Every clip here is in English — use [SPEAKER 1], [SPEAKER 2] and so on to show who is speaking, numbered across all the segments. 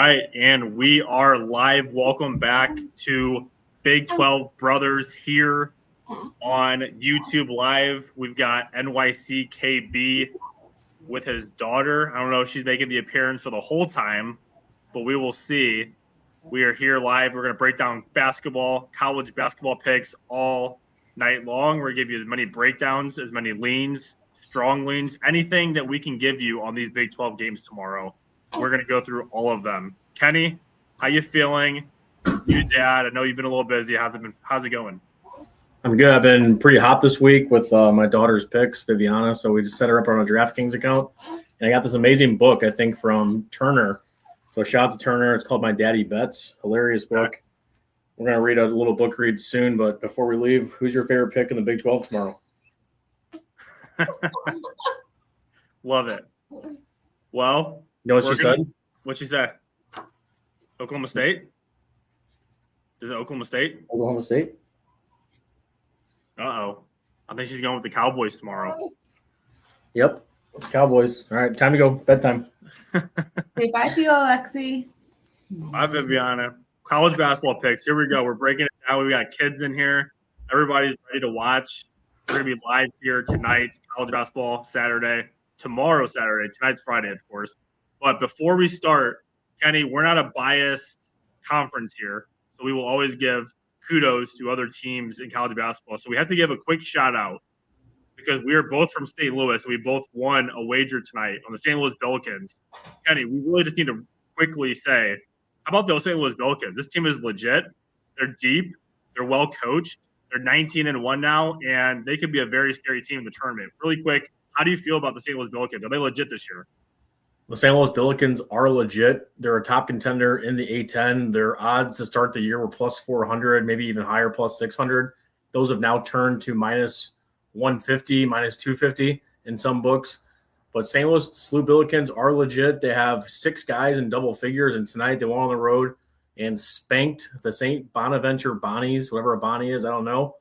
[SPEAKER 1] right, and we are live. Welcome back to Big 12 Brothers here on YouTube Live. We've got NYC KB with his daughter. I don't know if she's making the appearance for the whole time, but we will see. We are here live. We're going to break down basketball, college basketball picks all night long. We're going to give you as many breakdowns, as many leans, strong leans, anything that we can give you on these Big 12 games tomorrow. We're going to go through all of them. Kenny, how you feeling? You, Dad, I know you've been a little busy. How's it going?
[SPEAKER 2] I'm good. I've been pretty hot this week with my daughter's picks, Viviana. So we just set her up on a DraftKings account. And I got this amazing book, I think, from Turner. So shout out to Turner. It's called My Daddy Bets. Hilarious book. We're going to read a little book read soon. But before we leave, who's your favorite pick in the Big 12 tomorrow?
[SPEAKER 1] Love it. Well,
[SPEAKER 2] you know what she said?
[SPEAKER 1] What'd she say? Oklahoma State? Is it Oklahoma State?
[SPEAKER 2] Oklahoma State?
[SPEAKER 1] Uh-oh. I think she's going with the Cowboys tomorrow.
[SPEAKER 2] Yep. It's Cowboys. All right, time to go. Bedtime.
[SPEAKER 3] Say bye to you, Alexi.
[SPEAKER 1] Bye, Viviana. College basketball picks. Here we go. We're breaking it down. We got kids in here. Everybody's ready to watch. We're going to be live here tonight. College basketball Saturday. Tomorrow, Saturday. Tonight's Friday, of course. But before we start, Kenny, we're not a biased conference here. So we will always give kudos to other teams in college basketball. So we have to give a quick shout out because we are both from St. Louis. We both won a wager tonight on the St. Louis Billikens. Kenny, we really just need to quickly say, how about those St. Louis Billikens? This team is legit. They're deep. They're well coached. They're 19-1 now, and they could be a very scary team in the tournament. Really quick, how do you feel about the St. Louis Billikens? Are they legit this year?
[SPEAKER 2] The St. Louis Billikens are legit. They're a top contender in the A10. Their odds to start the year were plus 400, maybe even higher, plus 600. Those have now turned to minus 150, minus 250 in some books. But St. Louis SLU Billikens are legit. They have 6 guys in double figures, and tonight they went on the road and spanked the St. Bonaventure Bonnies, whatever a Bonnie is, I don't know.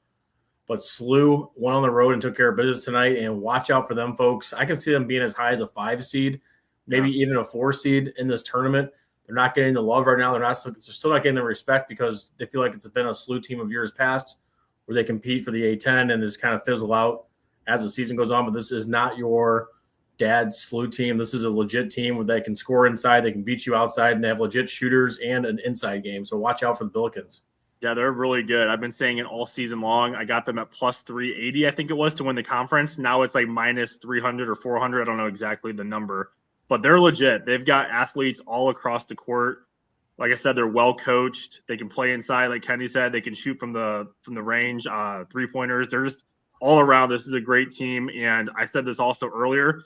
[SPEAKER 2] But SLU went on the road and took care of business tonight, and watch out for them, folks. I can see them being as high as a 5 seed. Maybe even a 4 seed in this tournament. They're not getting the love right now. They're still not getting the respect because they feel like it's been a SLU team of years past where they compete for the A10 and just kind of fizzle out as the season goes on. But this is not your dad's SLU team. This is a legit team where they can score inside, they can beat you outside, and they have legit shooters and an inside game. So watch out for the Billikens.
[SPEAKER 1] Yeah, they're really good. I've been saying it all season long. I got them at plus 380, I think it was, to win the conference. Now it's like minus 300 or 400. I don't know exactly the number. But they're legit. They've got athletes all across the court. Like I said, they're well coached. They can play inside, like Kenny said. They can shoot from the range, 3-pointers. They're just all around. This is a great team. And I said this also earlier.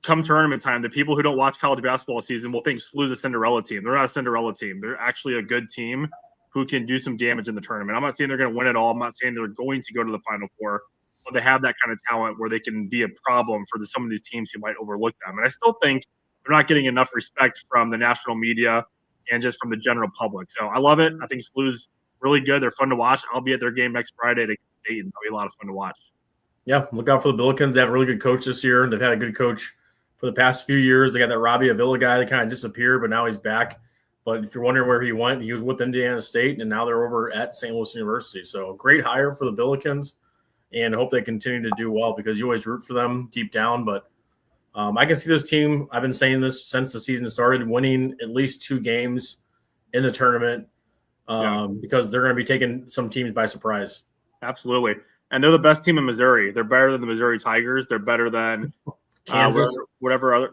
[SPEAKER 1] Come tournament time, the people who don't watch college basketball season will think SLU's a Cinderella team. They're not a Cinderella team. They're actually a good team who can do some damage in the tournament. I'm not saying they're going to win it all. I'm not saying they're going to go to the Final Four. But they have that kind of talent where they can be a problem for some of these teams who might overlook them. And I still think they're not getting enough respect from the national media and just from the general public. So I love it. I think SLU's really good. They're fun to watch. I'll be at their game next Friday to State, and that'll be a lot of fun to watch.
[SPEAKER 2] Yeah, look out for the Billikens. They have a really good coach this year. They've had a good coach for the past few years. They got that Robbie Avila guy that kind of disappeared, but now he's back. But if you're wondering where he went, he was with Indiana State, and now they're over at St. Louis University. So great hire for the Billikens. And hope they continue to do well because you always root for them deep down. But I can see this team, I've been saying this since the season started, winning at least 2 games in the tournament because they're going to be taking some teams by surprise.
[SPEAKER 1] Absolutely. And they're the best team in Missouri. They're better than the Missouri Tigers. They're better than
[SPEAKER 2] Kansas,
[SPEAKER 1] whatever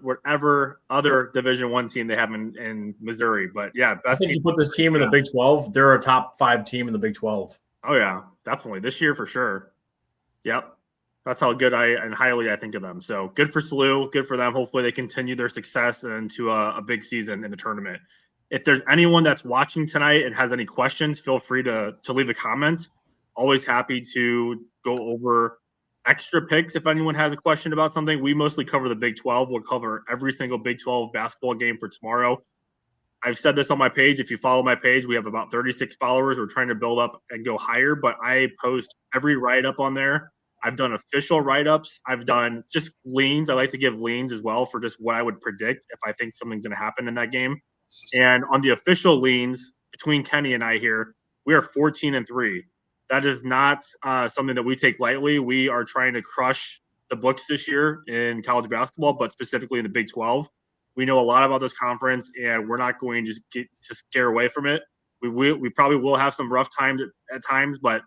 [SPEAKER 1] other Division I team they have in Missouri. But, yeah, best
[SPEAKER 2] I think
[SPEAKER 1] team.
[SPEAKER 2] you put this team in the Big 12, they're a top 5 team in the Big 12.
[SPEAKER 1] Oh, yeah, definitely. This year for sure. Yep. That's how good and highly I think of them. So good for SLU, good for them. Hopefully they continue their success into a big season in the tournament. If there's anyone that's watching tonight and has any questions, feel free to leave a comment. Always happy to go over extra picks if anyone has a question about something. We mostly cover the Big 12. We'll cover every single Big 12 basketball game for tomorrow. I've said this on my page. If you follow my page, we have about 36 followers. We're trying to build up and go higher, but I post every write-up on there. I've done official write-ups. I've done just leans. I like to give leans as well for just what I would predict if I think something's going to happen in that game. And on the official leans between Kenny and I here, we are 14-3. That is not something that we take lightly. We are trying to crush the books this year in college basketball, but specifically in the Big 12. We know a lot about this conference, and we're not going to get to scare away from it. We probably will have some rough times at times, but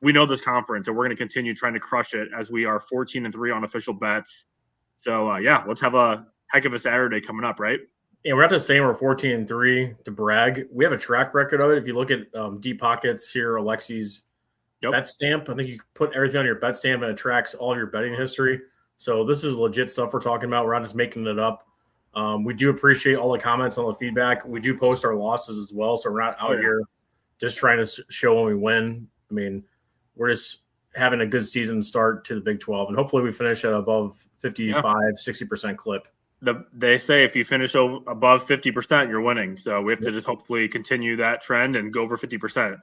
[SPEAKER 1] we know this conference, and we're going to continue trying to crush it as we are 14-3 on official bets. So, let's have a heck of a Saturday coming up, right?
[SPEAKER 2] And we're not just saying we're 14-3 to brag. We have a track record of it. If you look at Deep Pockets here, Alexi's bet stamp, I think you put everything on your bet stamp and it tracks all your betting history. So this is legit stuff we're talking about. We're not just making it up. We do appreciate all the comments, all the feedback. We do post our losses as well, so we're not out here just trying to show when we win. I mean, we're just having a good season start to the Big 12, and hopefully we finish at above 55-60% clip.
[SPEAKER 1] They say if you finish above 50%, you're winning. So we have to just hopefully continue that trend and go over 50%.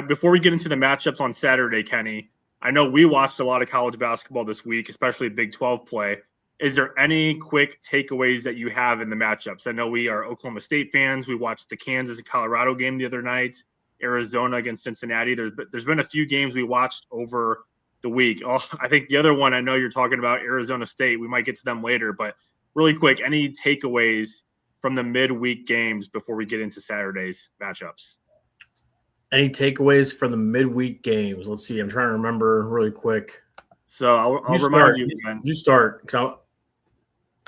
[SPEAKER 1] Before we get into the matchups on Saturday, Kenny, I know we watched a lot of college basketball this week, especially Big 12 play. Is there any quick takeaways that you have in the matchups? I know we are Oklahoma State fans. We watched the Kansas and Colorado game the other night, Arizona against Cincinnati. There's been a few games we watched over the week. I think the other one, I know you're talking about Arizona State. We might get to them later, but really quick, any takeaways from the midweek games before we get into Saturday's matchups?
[SPEAKER 2] Any takeaways from the midweek games? Let's see. I'm trying to remember really quick.
[SPEAKER 1] So I'll remind you again.
[SPEAKER 2] You start.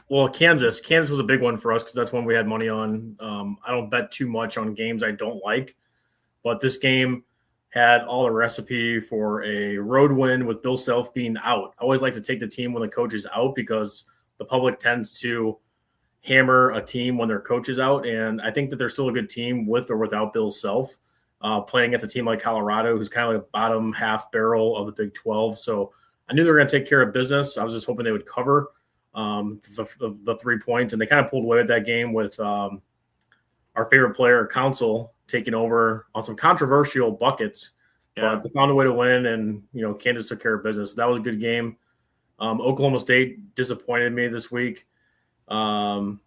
[SPEAKER 2] Well, Kansas was a big one for us because that's one we had money on. I don't bet too much on games I don't like, but this game had all the recipe for a road win with Bill Self being out. I always like to take the team when the coach is out because the public tends to hammer a team when their coach is out, and I think that they're still a good team with or without Bill Self, playing against a team like Colorado, who's kind of like a bottom half barrel of the Big 12. So I knew they were going to take care of business. I was just hoping they would cover the 3 points, and they kind of pulled away with that game with our favorite player, Council, taking over on some controversial buckets. But they found a way to win, and Kansas took care of business. That was a good game. Oklahoma State disappointed me this week. I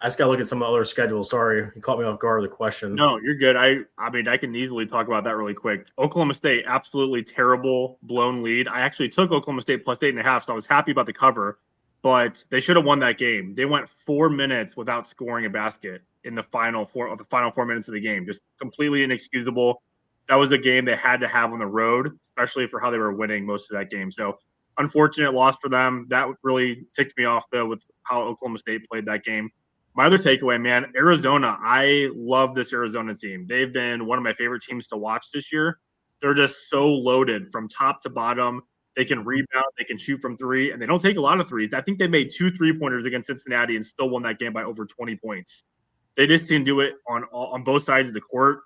[SPEAKER 2] just got to look at some of the other schedules. Sorry, you caught me off guard with the question.
[SPEAKER 1] No, you're good. I mean, I can easily talk about that really quick. Oklahoma State, absolutely terrible blown lead. I actually took Oklahoma State plus 8.5, so I was happy about the cover, but they should have won that game. They went 4 minutes without scoring a basket in the final 4 minutes of the game. Just completely inexcusable. That was the game they had to have on the road, especially for how they were winning most of that game. So unfortunate loss for them. That really ticked me off, though, with how Oklahoma State played that game. My other takeaway, man, Arizona. I love this Arizona team. They've been one of my favorite teams to watch this year. They're just so loaded from top to bottom. They can rebound, they can shoot from three, and they don't take a lot of threes. I think they made 2 3-pointers against Cincinnati and still won that game by over 20 points. They just can do it on both sides of the court.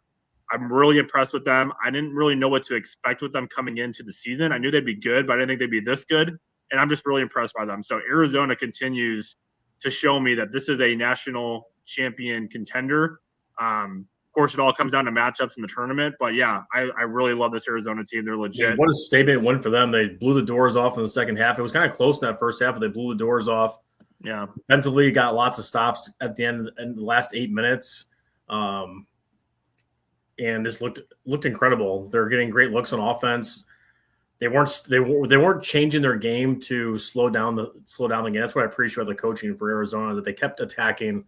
[SPEAKER 1] I'm really impressed with them. I didn't really know what to expect with them coming into the season. I knew they'd be good, but I didn't think they'd be this good, and I'm just really impressed by them. So Arizona continues to show me that this is a national champion contender. Of course, it all comes down to matchups in the tournament. But, yeah, I really love this Arizona team. They're legit.
[SPEAKER 2] Yeah, what a statement win for them. They blew the doors off in the second half. It was kind of close in that first half, but they blew the doors off.
[SPEAKER 1] Yeah.
[SPEAKER 2] Defensively, got lots of stops at the end in the last 8 minutes. And just looked incredible. They're getting great looks on offense. They weren't changing their game to slow down the game. That's what I appreciate about the coaching for Arizona, that they kept attacking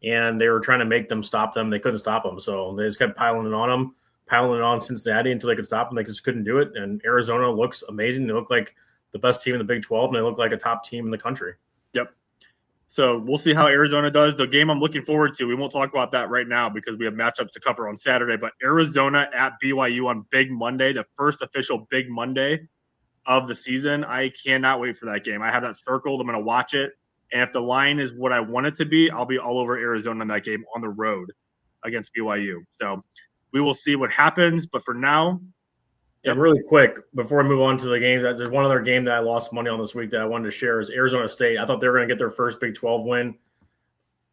[SPEAKER 2] and they were trying to make them stop them. They couldn't stop them, so they just kept piling it on Cincinnati until they could stop them. They just couldn't do it. And Arizona looks amazing. They look like the best team in the Big 12, and they look like a top team in the country.
[SPEAKER 1] Yep. So we'll see how Arizona does. The game I'm looking forward to, we won't talk about that right now because we have matchups to cover on Saturday, but Arizona at BYU on Big Monday, the first official Big Monday of the season. I cannot wait for that game. I have that circled. I'm going to watch it. And if the line is what I want it to be, I'll be all over Arizona in that game on the road against BYU. So we will see what happens. But for now,
[SPEAKER 2] and really quick, before we move on to the game, there's one other game that I lost money on this week that I wanted to share is Arizona State. I thought they were going to get their first Big 12 win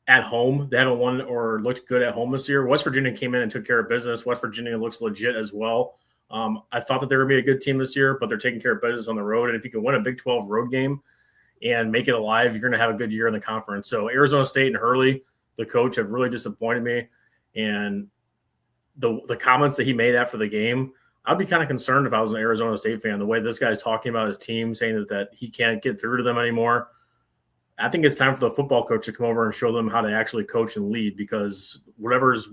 [SPEAKER 2] at home. They haven't won or looked good at home this year. West Virginia came in and took care of business. West Virginia looks legit as well. I thought that they were going to be a good team this year, but they're taking care of business on the road. And if you can win a Big 12 road game and make it alive, you're going to have a good year in the conference. So Arizona State and Hurley, the coach, have really disappointed me. And the comments that he made after the game, I'd be kind of concerned if I was an Arizona State fan. The way this guy's talking about his team, saying that he can't get through to them anymore. I think it's time for the football coach to come over and show them how to actually coach and lead, because whatever's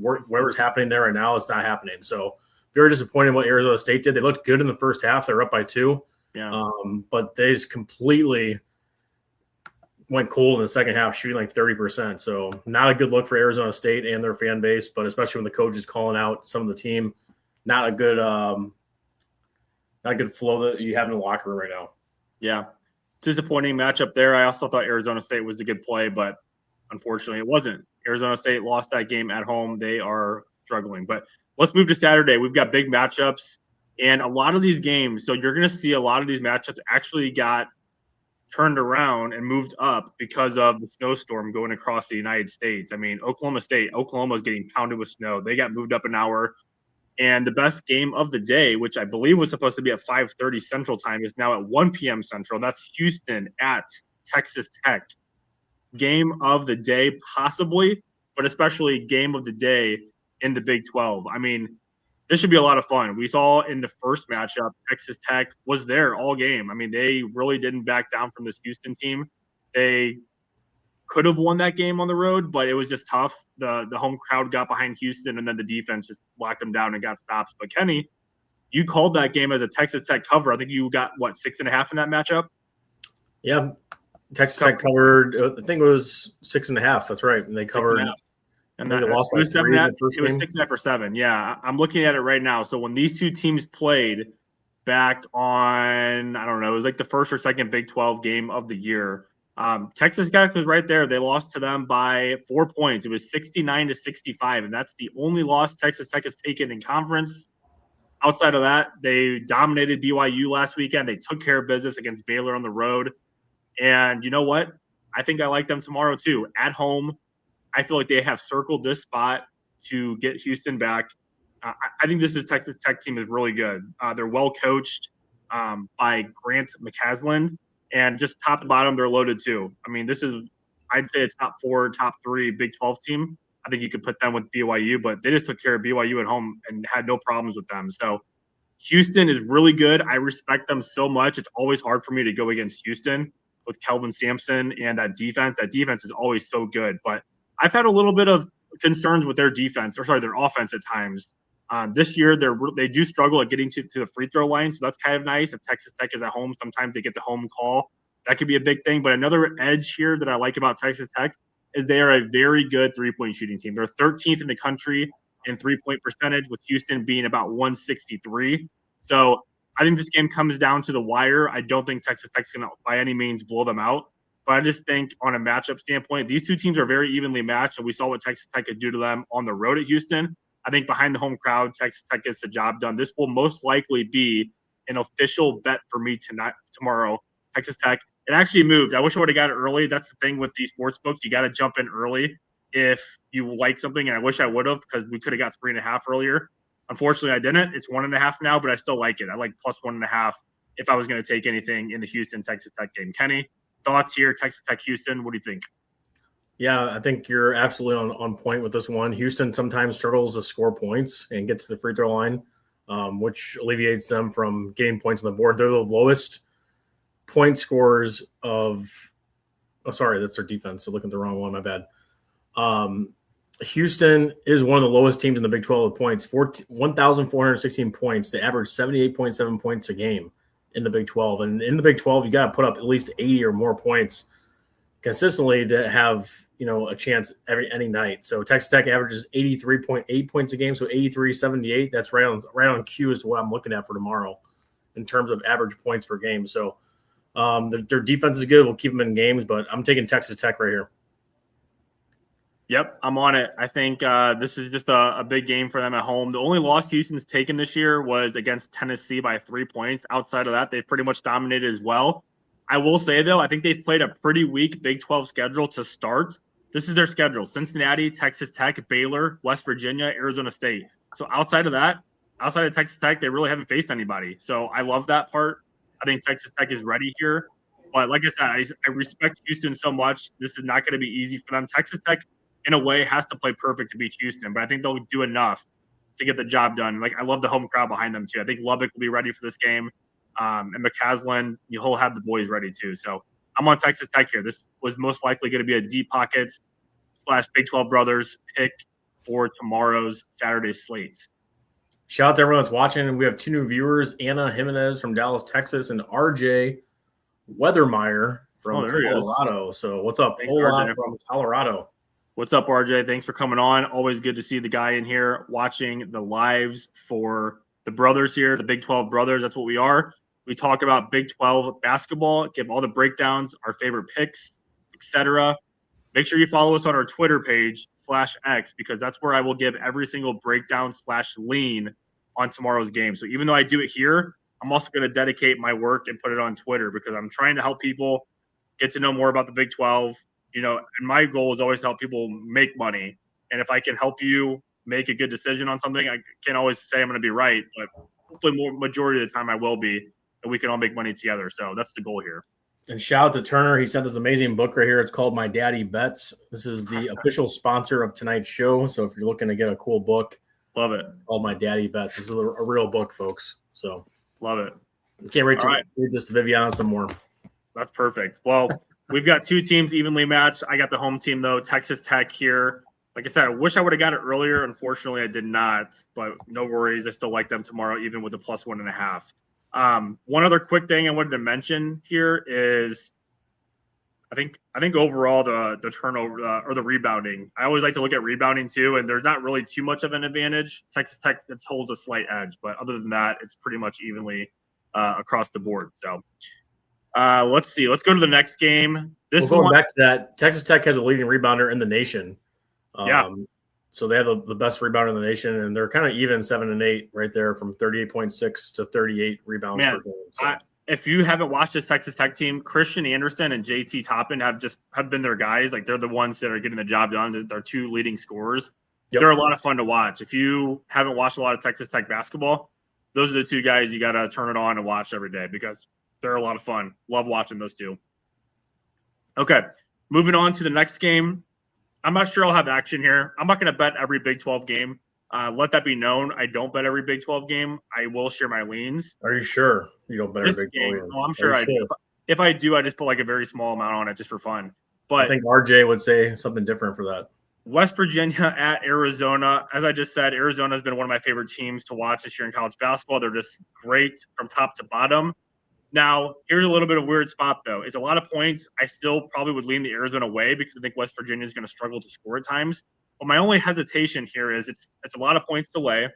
[SPEAKER 2] happening there right now, it's not happening. So very disappointed what Arizona State did. They looked good in the first half. They're up by 2.
[SPEAKER 1] Yeah.
[SPEAKER 2] But they just completely went cold in the second half, shooting like 30%. So not a good look for Arizona State and their fan base, but especially when the coach is calling out some of the team, not a good flow that you have in the locker room right now.
[SPEAKER 1] Yeah. Disappointing matchup there. I also thought Arizona State was a good play, but unfortunately it wasn't. Arizona State lost that game at home. They are struggling. But let's move to Saturday. We've got big matchups, and a lot of these games, so you're going to see a lot of these matchups actually got turned around and moved up because of the snowstorm going across the United States. I mean, Oklahoma's getting pounded with snow. They got moved up an hour. And the best game of the day, which I believe was supposed to be at 5:30 Central Time, is now at 1 p.m. Central. That's Houston at Texas Tech. Game of the day, possibly, but especially game of the day in the Big 12. I mean, this should be a lot of fun. We saw in the first matchup, Texas Tech was there all game. I mean, they really didn't back down from this Houston team. They could have won that game on the road, but it was just tough. The home crowd got behind Houston, and then the defense just locked them down and got stops. But Kenny, you called that game as a Texas Tech cover. I think you got, 6.5 in that matchup?
[SPEAKER 2] Yeah. Texas Tech covered, I think it was 6.5. That's right. And they covered.
[SPEAKER 1] And they lost by 3 in the first game. It was 6.5 or 7. Yeah, I'm looking at it right now. So when these two teams played back on, I don't know, it was like the first or second Big 12 game of the year, Texas Tech was right there. They lost to them by 4 points. It was 69-65, and that's the only loss Texas Tech has taken in conference. Outside of that, they dominated BYU last weekend. They took care of business against Baylor on the road. And you know what? I think I like them tomorrow too. At home, I feel like they have circled this spot to get Houston back. I think this Texas Tech team is really good. They're well coached by Grant McCasland. And just top to bottom, they're loaded too. I mean, this is, I'd say, a top 4, top 3 Big 12 team. I think you could put them with BYU, but they just took care of BYU at home and had no problems with them. So Houston is really good. I respect them so much. It's always hard for me to go against Houston with Kelvin Sampson and that defense. That defense is always so good. But I've had a little bit of concerns with their offense at times. This year, they do struggle at getting to the free throw line, so that's kind of nice. If Texas Tech is at home, sometimes they get the home call. That could be a big thing. But another edge here that I like about Texas Tech is they are a very good three-point shooting team. They're 13th in the country in three-point percentage, with Houston being about 163. So I think this game comes down to the wire. I don't think Texas Tech's going to, by any means, blow them out. But I just think on a matchup standpoint, these two teams are very evenly matched, and we saw what Texas Tech could do to them on the road at Houston. I think behind the home crowd, Texas Tech gets the job done. This will most likely be an official bet for me tomorrow. Texas Tech. It actually moved. I wish I would have got it early. That's the thing with these sports books. You got to jump in early if you like something, and I wish I would have, because we could have got 3.5 earlier. Unfortunately, I didn't. It's 1.5 now, but I still like it. I like plus 1.5 if I was going to take anything in the Houston-Texas Tech game. Kenny, thoughts here, Texas Tech, Houston? What do you think?
[SPEAKER 2] Yeah, I think you're absolutely on point with this one. Houston sometimes struggles to score points and get to the free throw line, which alleviates them from getting points on the board. They're the lowest point scorers of – oh, sorry, that's their defense. I'm looking at the wrong one. My bad. Houston is one of the lowest teams in the Big 12 with points, 1,416 points. They average 78.7 points a game in the Big 12. And in the Big 12, you got to put up at least 80 or more points consistently to have, a chance any night. So Texas Tech averages 83.8 points a game, so 83-78. That's right on cue as to what I'm looking at for tomorrow in terms of average points per game. So their defense is good. We'll keep them in games, but I'm taking Texas Tech right here.
[SPEAKER 1] Yep, I'm on it. I think this is just a big game for them at home. The only loss Houston's taken this year was against Tennessee by 3 points. Outside of that, they've pretty much dominated as well. I will say, though, I think they've played a pretty weak Big 12 schedule to start. This is their schedule: Cincinnati, Texas Tech, Baylor, West Virginia, Arizona State. So outside of Texas Tech, they really haven't faced anybody. So I love that part. I think Texas Tech is ready here. But like I said, I respect Houston so much. This is not going to be easy for them. Texas Tech in a way, has to play perfect to beat Houston, but I think they'll do enough to get the job done. Like, I love the home crowd behind them, too. I think Lubbock will be ready for this game. And McCaslin, he'll have the boys ready, too. So I'm on Texas Tech here. This was most likely going to be a Deep Pockets / Big 12 Brothers pick for tomorrow's Saturday slate.
[SPEAKER 2] Shout out to everyone that's watching. We have 2 new viewers, Anna Jimenez from Dallas, Texas, and RJ Weathermeyer from Colorado. So what's up?
[SPEAKER 1] Thanks, RJ.
[SPEAKER 2] From Colorado.
[SPEAKER 1] What's up, RJ? Thanks for coming on. Always good to see the guy in here watching the lives for the brothers here, the Big 12 brothers. That's what we are. We talk about Big 12 basketball, give all the breakdowns, our favorite picks, etc. Make sure you follow us on our Twitter page /X, because that's where I will give every single breakdown / lean on tomorrow's game. So even though I do it here, I'm also going to dedicate my work and put it on Twitter, because I'm trying to help people get to know more about the Big 12. And my goal is always to help people make money. And if I can help you make a good decision on something, I can't always say I'm going to be right, but hopefully majority of the time I will be, and we can all make money together. So that's the goal here.
[SPEAKER 2] And shout out to Turner. He sent this amazing book right here. It's called My Daddy Bets. This is the official sponsor of tonight's show. So if you're looking to get a cool book,
[SPEAKER 1] love it.
[SPEAKER 2] Called My Daddy Bets. This is a real book, folks. So
[SPEAKER 1] love it.
[SPEAKER 2] Can't wait to read this to Viviana some more.
[SPEAKER 1] That's perfect. Well, we've got 2 teams evenly matched. I got the home team, though, Texas Tech here. Like I said, I wish I would have got it earlier. Unfortunately, I did not, but no worries. I still like them tomorrow, even with a +1.5. One other quick thing I wanted to mention here is I think overall the turnover or the rebounding. I always like to look at rebounding too, and there's not really too much of an advantage. Texas Tech holds a slight edge, but other than that, it's pretty much evenly across the board. So let's see. Let's go to the next game.
[SPEAKER 2] Going back to that, Texas Tech has a leading rebounder in the nation. So they have the best rebounder in the nation, and they're kind of even 7 and 8 right there, from 38.6 to 38 rebounds per game. So.
[SPEAKER 1] If you haven't watched this Texas Tech team, Christian Anderson and JT Toppin have been their guys. Like, they're the ones that are getting the job done. They're 2 leading scorers. Yep. They're a lot of fun to watch. If you haven't watched a lot of Texas Tech basketball, those are the 2 guys you got to turn it on and watch every day, because they're a lot of fun. Love watching those 2. Okay, moving on to the next game. I'm not sure I'll have action here. I'm not going to bet every Big 12 game. Let that be known. I don't bet every Big 12 game. I will share my leans.
[SPEAKER 2] Are you sure you don't bet every Big 12 game?
[SPEAKER 1] Oh, I'm sure I do. If I do, I just put like a very small amount on it just for fun. But
[SPEAKER 2] I think RJ would say something different for that.
[SPEAKER 1] West Virginia at Arizona. As I just said, Arizona has been one of my favorite teams to watch this year in college basketball. They're just great from top to bottom. Now, here's a little bit of a weird spot, though. It's a lot of points. I still probably would lean the Arizona way, because I think West Virginia is going to struggle to score at times. But my only hesitation here is it's a lot of points to lay.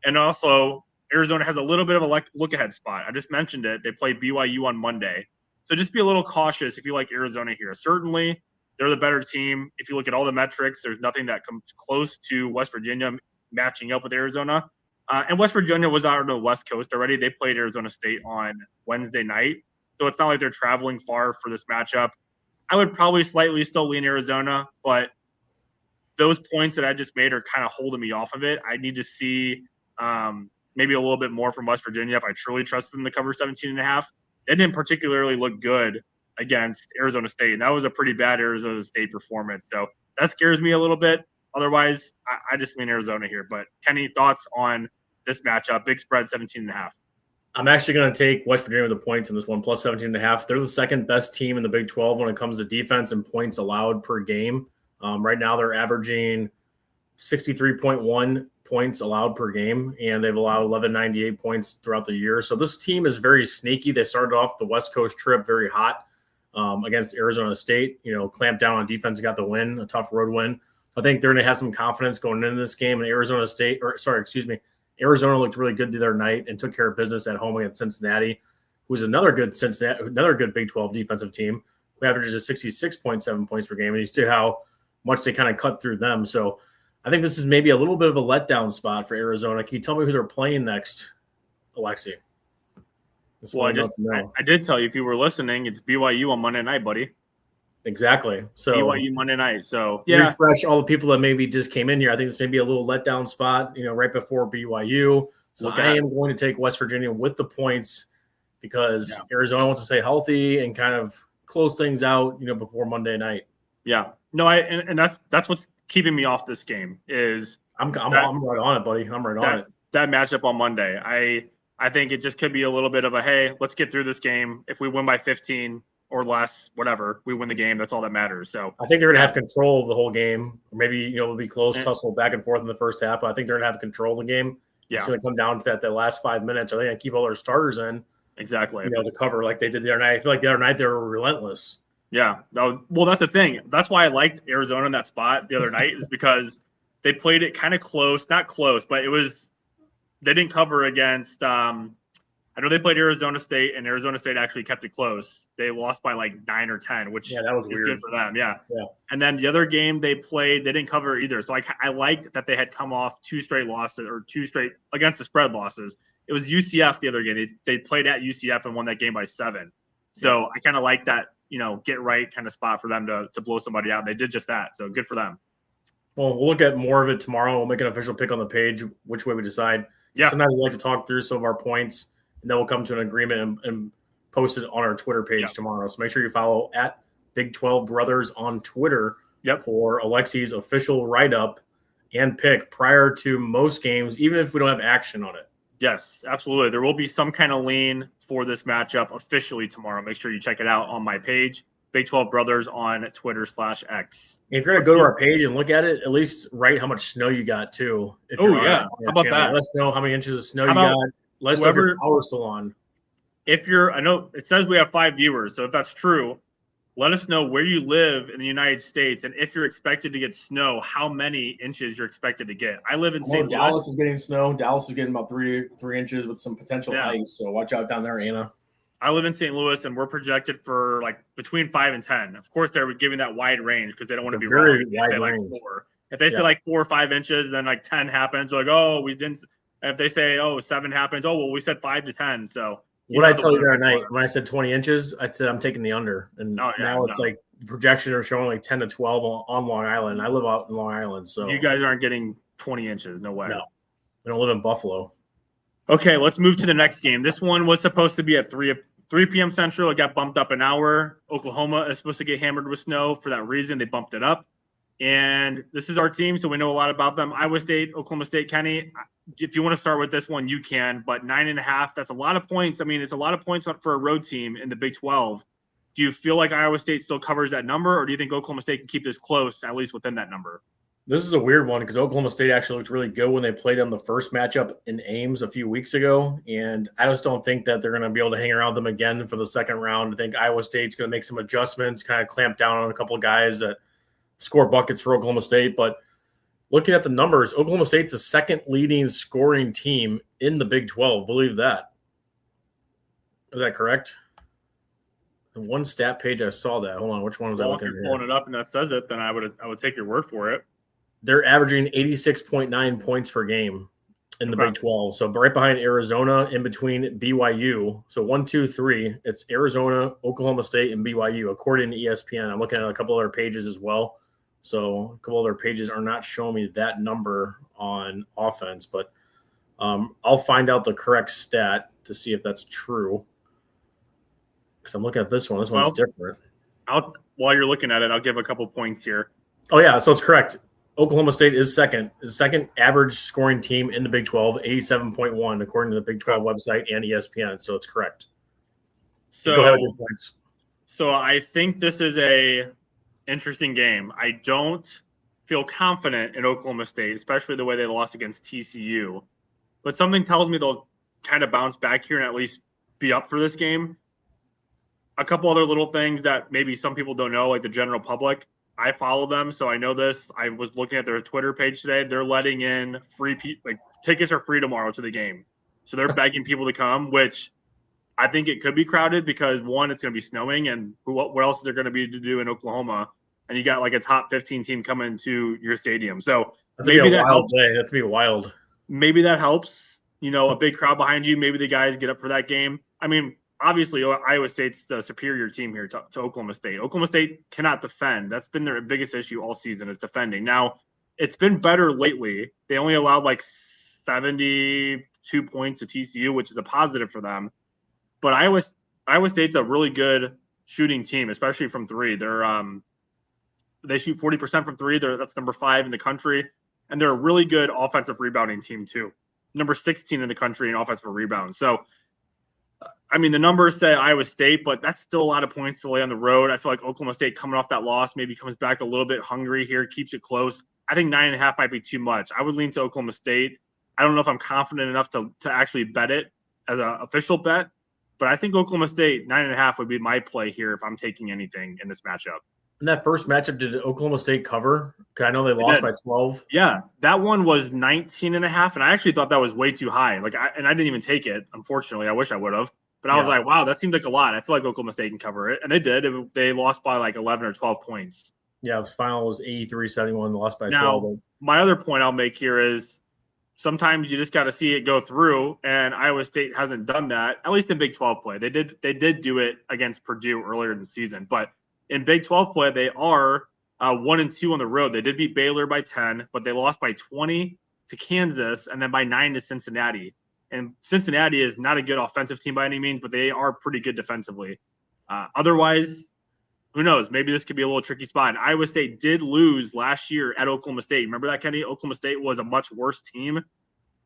[SPEAKER 1] And also, Arizona has a little bit of a look-ahead spot. I just mentioned it. They play BYU on Monday. So just be a little cautious if you like Arizona here. Certainly, they're the better team. If you look at all the metrics, there's nothing that comes close to West Virginia matching up with Arizona. And West Virginia was out on the West Coast already. They played Arizona State on Wednesday night. So it's not like they're traveling far for this matchup. I would probably slightly still lean Arizona, but those points that I just made are kind of holding me off of it. I need to see maybe a little bit more from West Virginia if I truly trust them to cover 17.5. They didn't particularly look good against Arizona State, and that was a pretty bad Arizona State performance. So that scares me a little bit. Otherwise, I just lean Arizona here. But Kenny, thoughts on this matchup? Big spread, 17.5.
[SPEAKER 2] I'm actually going to take West Virginia with the points in this one, plus 17.5. They're the second best team in the Big 12 when it comes to defense and points allowed per game. Right now, they're averaging 63.1 points allowed per game, and they've allowed 1198 points throughout the year. So this team is very sneaky. They started off the West Coast trip very hot against Arizona State. Clamped down on defense, got the win, a tough road win. I think they're going to have some confidence going into this game. And Arizona looked really good the other night and took care of business at home against Cincinnati, who's another good Big 12 defensive team who averages 66.7 points per game. And you see how much they kind of cut through them. So I think this is maybe a little bit of a letdown spot for Arizona. Can you tell me who they're playing next, Alexi?
[SPEAKER 1] Well, I did tell you, if you were listening, it's BYU on Monday night, buddy.
[SPEAKER 2] Exactly. So
[SPEAKER 1] BYU Monday night. So yeah,
[SPEAKER 2] refresh all the people that maybe just came in here. I think this may be a little letdown spot, right before BYU. So I am going to take West Virginia with the points because Arizona wants to stay healthy and kind of close things out, before Monday night.
[SPEAKER 1] Yeah. No, and that's what's keeping me off this game is
[SPEAKER 2] I'm right on it, buddy. I'm right on it.
[SPEAKER 1] That matchup on Monday. I think it just could be a little bit of a, hey, let's get through this game. If we win by 15 or less, whatever, we win the game. That's all that matters. So
[SPEAKER 2] I think they're going to have control of the whole game. Or maybe, it'll be close, tussle back and forth in the first half. But I think they're going to have control of the game. It's going to come down to that last 5 minutes. Are they going to keep all their starters in?
[SPEAKER 1] Exactly.
[SPEAKER 2] To cover like they did the other night. I feel like the other night they were relentless.
[SPEAKER 1] Yeah. That's the thing. That's why I liked Arizona in that spot the other night is because they played it kind of close. Not close, but they didn't cover against I know they played Arizona State, and Arizona State actually kept it close. They lost by like 9 or 10, which
[SPEAKER 2] that was
[SPEAKER 1] is
[SPEAKER 2] weird.
[SPEAKER 1] good for them. Yeah.
[SPEAKER 2] Yeah.
[SPEAKER 1] And then the other game they played, they didn't cover either. So I liked that they had come off 2 straight losses or 2 straight against the spread losses. It was UCF the other game. They played at UCF and won that game by 7. So I kind of like that, get right kind of spot for them to blow somebody out. They did just that. So good for them.
[SPEAKER 2] Well, we'll look at more of it tomorrow. We'll make an official pick on the page, which way we decide.
[SPEAKER 1] Yeah.
[SPEAKER 2] Sometimes we like to talk through some of our points, and then we'll come to an agreement and post it on our Twitter page tomorrow. So make sure you follow at Big 12 Brothers on Twitter for Alexi's official write-up and pick prior to most games, even if we don't have action on it.
[SPEAKER 1] Yes, absolutely. There will be some kind of lean for this matchup officially tomorrow. Make sure you check it out on my page, Big 12 Brothers on Twitter/X.
[SPEAKER 2] If you're going to go to our page and look at it, at least write how much snow you got, too.
[SPEAKER 1] How about that?
[SPEAKER 2] Let us know how many inches of snow you got. Let us know if your power's still on.
[SPEAKER 1] I know it says we have 5 viewers, so if that's true, let us know where you live in the United States, and if you're expected to get snow, how many inches you're expected to get. I live in St. Louis.
[SPEAKER 2] Dallas is getting snow. Dallas is getting about 3 inches with some potential ice, so watch out down there, Anna.
[SPEAKER 1] I live in St. Louis, and we're projected for like between 5 and 10. Of course, they're giving that wide range because they don't want to be wrong. If they say like 4, if they say like 4 or 5 inches, then like 10 happens. They're like, oh, we didn't. And if they say 7 happens, oh well, we said 5 to 10. So
[SPEAKER 2] what I tell you the other night when I said 20 inches, I said I'm taking the under, and now it's like the projections are showing like 10 to 12 on Long Island. I live out in Long Island, so
[SPEAKER 1] you guys aren't getting 20 inches. No way.
[SPEAKER 2] No, we don't live in Buffalo.
[SPEAKER 1] Okay, let's move to the next game. This one was supposed to be at 3 p.m. Central. It got bumped up an hour. Oklahoma is supposed to get hammered with snow. For that reason, they bumped it up. And this is our team, so we know a lot about them. Iowa State, Oklahoma State. Kenny, if you want to start with this one, you can. But 9.5, that's a lot of points. I mean, it's a lot of points for a road team in the Big 12. Do you feel like Iowa State still covers that number, or do you think Oklahoma State can keep this close, at least within that number?
[SPEAKER 2] This is a weird one because Oklahoma State actually looked really good when they played on the first matchup in Ames a few weeks ago. And I just don't think that they're going to be able to hang around them again for the second round. I think Iowa State's going to make some adjustments, kind of clamp down on a couple of guys that score buckets for Oklahoma State. But looking at the numbers, Oklahoma State's the second leading scoring team in the Big 12. Believe that. Is that correct? The one stat page I saw that. Hold on, which one was I looking at?
[SPEAKER 1] If you're pulling it up and that says it, then I would take your word for it.
[SPEAKER 2] They're averaging 86.9 points per game in the Big 12. So right behind Arizona, in between BYU. So 1, 2, 3. It's Arizona, Oklahoma State, and BYU, according to ESPN. I'm looking at a couple other pages as well. So a couple other pages are not showing me that number on offense. But I'll find out the correct stat to see if that's true. Because I'm looking at this one. This one's different.
[SPEAKER 1] While you're looking at it, I'll give a couple points here.
[SPEAKER 2] Oh, yeah. So it's correct. Oklahoma State is second average scoring team in the Big 12, 87.1, according to the Big 12 website and ESPN. So it's correct.
[SPEAKER 1] So
[SPEAKER 2] go ahead with your points.
[SPEAKER 1] So I think this is a interesting game. I don't feel confident in Oklahoma State, especially the way they lost against TCU. But something tells me they'll kind of bounce back here and at least be up for this game. A couple other little things that maybe some people don't know, like the general public. I follow them, so I know this. I was looking at their Twitter page today. They're letting in tickets are free tomorrow to the game. So they're begging people to come, which I think it could be crowded because, one, it's going to be snowing, and what else is there going to be to do in Oklahoma? And you got like a top 15 team coming to your stadium. So maybe that helps.
[SPEAKER 2] That's going to be wild.
[SPEAKER 1] Maybe that helps. A big crowd behind you. Maybe the guys get up for that game. I mean, obviously, Iowa State's the superior team here to Oklahoma State. Oklahoma State cannot defend. That's been their biggest issue all season is defending. Now, it's been better lately. They only allowed like 72 points to TCU, which is a positive for them. But Iowa State's a really good shooting team, especially from 3. They shoot 40% from three. That's number 5 in the country. And they're a really good offensive rebounding team, too. Number 16 in the country in offensive rebound. So, I mean, the numbers say Iowa State, but that's still a lot of points to lay on the road. I feel like Oklahoma State coming off that loss maybe comes back a little bit hungry here, keeps it close. I think 9.5 might be too much. I would lean to Oklahoma State. I don't know if I'm confident enough to actually bet it as an official bet, but I think Oklahoma State 9.5 would be my play here if I'm taking anything in this matchup.
[SPEAKER 2] In that first matchup, did Oklahoma State cover? Because I know they lost by 12.
[SPEAKER 1] Yeah, that one was 19.5, and I actually thought that was way too high. I didn't even take it, unfortunately. I wish I would have. But I was like, wow, that seemed like a lot. I feel like Oklahoma State can cover it. And they did. They lost by like 11 or 12 points.
[SPEAKER 2] Yeah, the final was 83-71, lost by 12.
[SPEAKER 1] Now, my other point I'll make here is sometimes you just got to see it go through, and Iowa State hasn't done that, at least in Big 12 play. They did do it against Purdue earlier in the season. But in Big 12 play, they are 1-2 on the road. They did beat Baylor by 10, but they lost by 20 to Kansas and then by 9 to Cincinnati. And Cincinnati is not a good offensive team by any means, but they are pretty good defensively. Otherwise, who knows? Maybe this could be a little tricky spot. And Iowa State did lose last year at Oklahoma State. Remember that, Kenny? Oklahoma State was a much worse team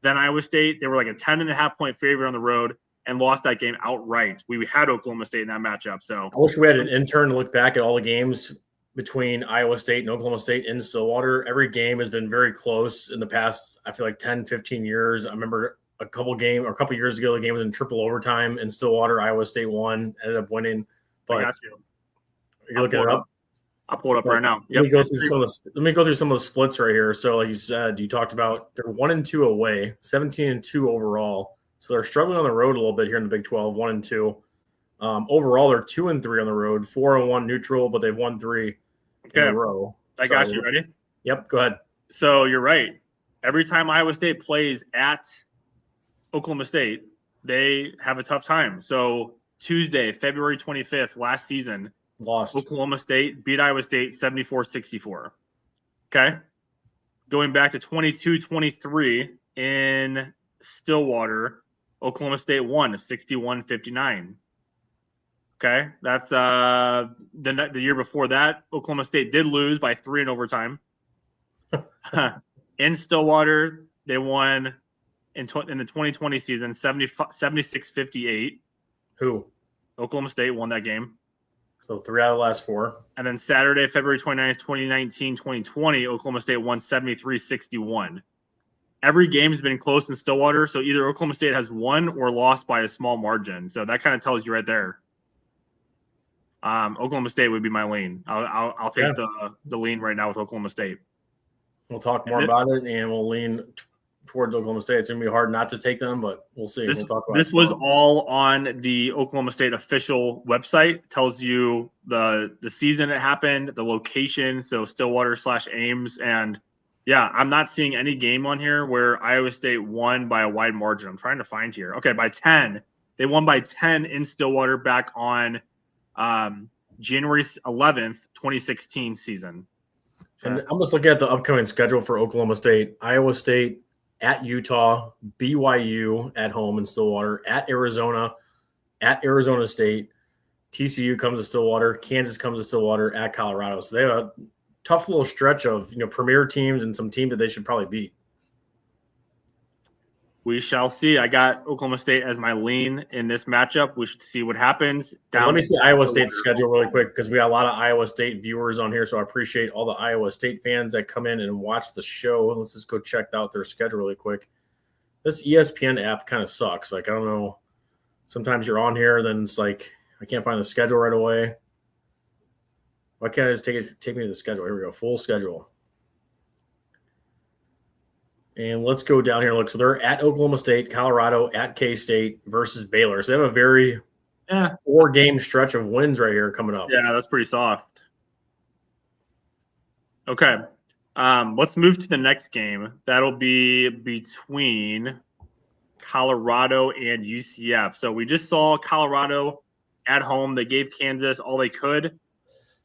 [SPEAKER 1] than Iowa State. They were like a 10.5-point favorite on the road and lost that game outright. We had Oklahoma State in that matchup. So
[SPEAKER 2] I wish we had an intern to look back at all the games between Iowa State and Oklahoma State in Stillwater. Every game has been very close in the past, I feel like 10, 15 years. I remember a couple years ago, the game was in triple overtime in Stillwater. Iowa State won, ended up winning. But
[SPEAKER 1] I got you.
[SPEAKER 2] You're looking it up?
[SPEAKER 1] I'll pull it up right now.
[SPEAKER 2] Let me go through some of the splits right here. So, like you said, you talked about they're 1-2 away, 17-2 overall. So they're struggling on the road a little bit here in the Big 12, 1-2. Overall, they're 2-3 on the road, 4-1 neutral, but they've won 3 in a row.
[SPEAKER 1] I got you. Ready?
[SPEAKER 2] Yep. Go ahead.
[SPEAKER 1] So you're right. Every time Iowa State plays at Oklahoma State, they have a tough time. So Tuesday, February 25th, last season,
[SPEAKER 2] lost.
[SPEAKER 1] Oklahoma State beat Iowa State 74-64. Okay. Going back to 22-23 in Stillwater, Oklahoma State won 61-59. Okay. That's the year before that, Oklahoma State did lose by 3 in overtime. In Stillwater, they won in the 2020 season 76-58.
[SPEAKER 2] Who?
[SPEAKER 1] Oklahoma State won that game.
[SPEAKER 2] So 3 out of the last 4.
[SPEAKER 1] And then Saturday, February 29th, 2019-2020, Oklahoma State won 73-61. Every game's been close in Stillwater, so either Oklahoma State has won or lost by a small margin. So that kind of tells you right there. Oklahoma State would be my lean. I'll take the lean right now with Oklahoma State.
[SPEAKER 2] We'll talk more about it, and we'll lean towards Oklahoma State. It's going to be hard not to take them, but we'll see. We'll talk about
[SPEAKER 1] this was all on the Oklahoma State official website. It tells you the season it happened, the location, so Stillwater/Ames. And, yeah, I'm not seeing any game on here where Iowa State won by a wide margin. I'm trying to find here. Okay, by 10. They won by 10 in Stillwater back on January 11th, 2016 season.
[SPEAKER 2] And I'm just looking at the upcoming schedule for Oklahoma State. Iowa State at Utah, BYU at home in Stillwater, at Arizona State, TCU comes to Stillwater, Kansas comes to Stillwater, at Colorado. So they have a tough little stretch of premier teams and some teams that they should probably beat.
[SPEAKER 1] We shall see. I got Oklahoma State as my lean in this matchup. We should see what happens.
[SPEAKER 2] Let me see Iowa State's schedule really quick because we got a lot of Iowa State viewers on here, so I appreciate all the Iowa State fans that come in and watch the show. Let's just go check out their schedule really quick. This ESPN app kind of sucks. Like, I don't know. Sometimes you're on here, then it's like I can't find the schedule right away. Why can't I just take me to the schedule? Here we go. Full schedule. And let's go down here and look. So they're at Oklahoma State, Colorado, at K-State versus Baylor. So they have a very 4-game stretch of wins right here coming up.
[SPEAKER 1] Yeah, that's pretty soft. Okay. Let's move to the next game. That'll be between Colorado and UCF. So we just saw Colorado at home. They gave Kansas all they could.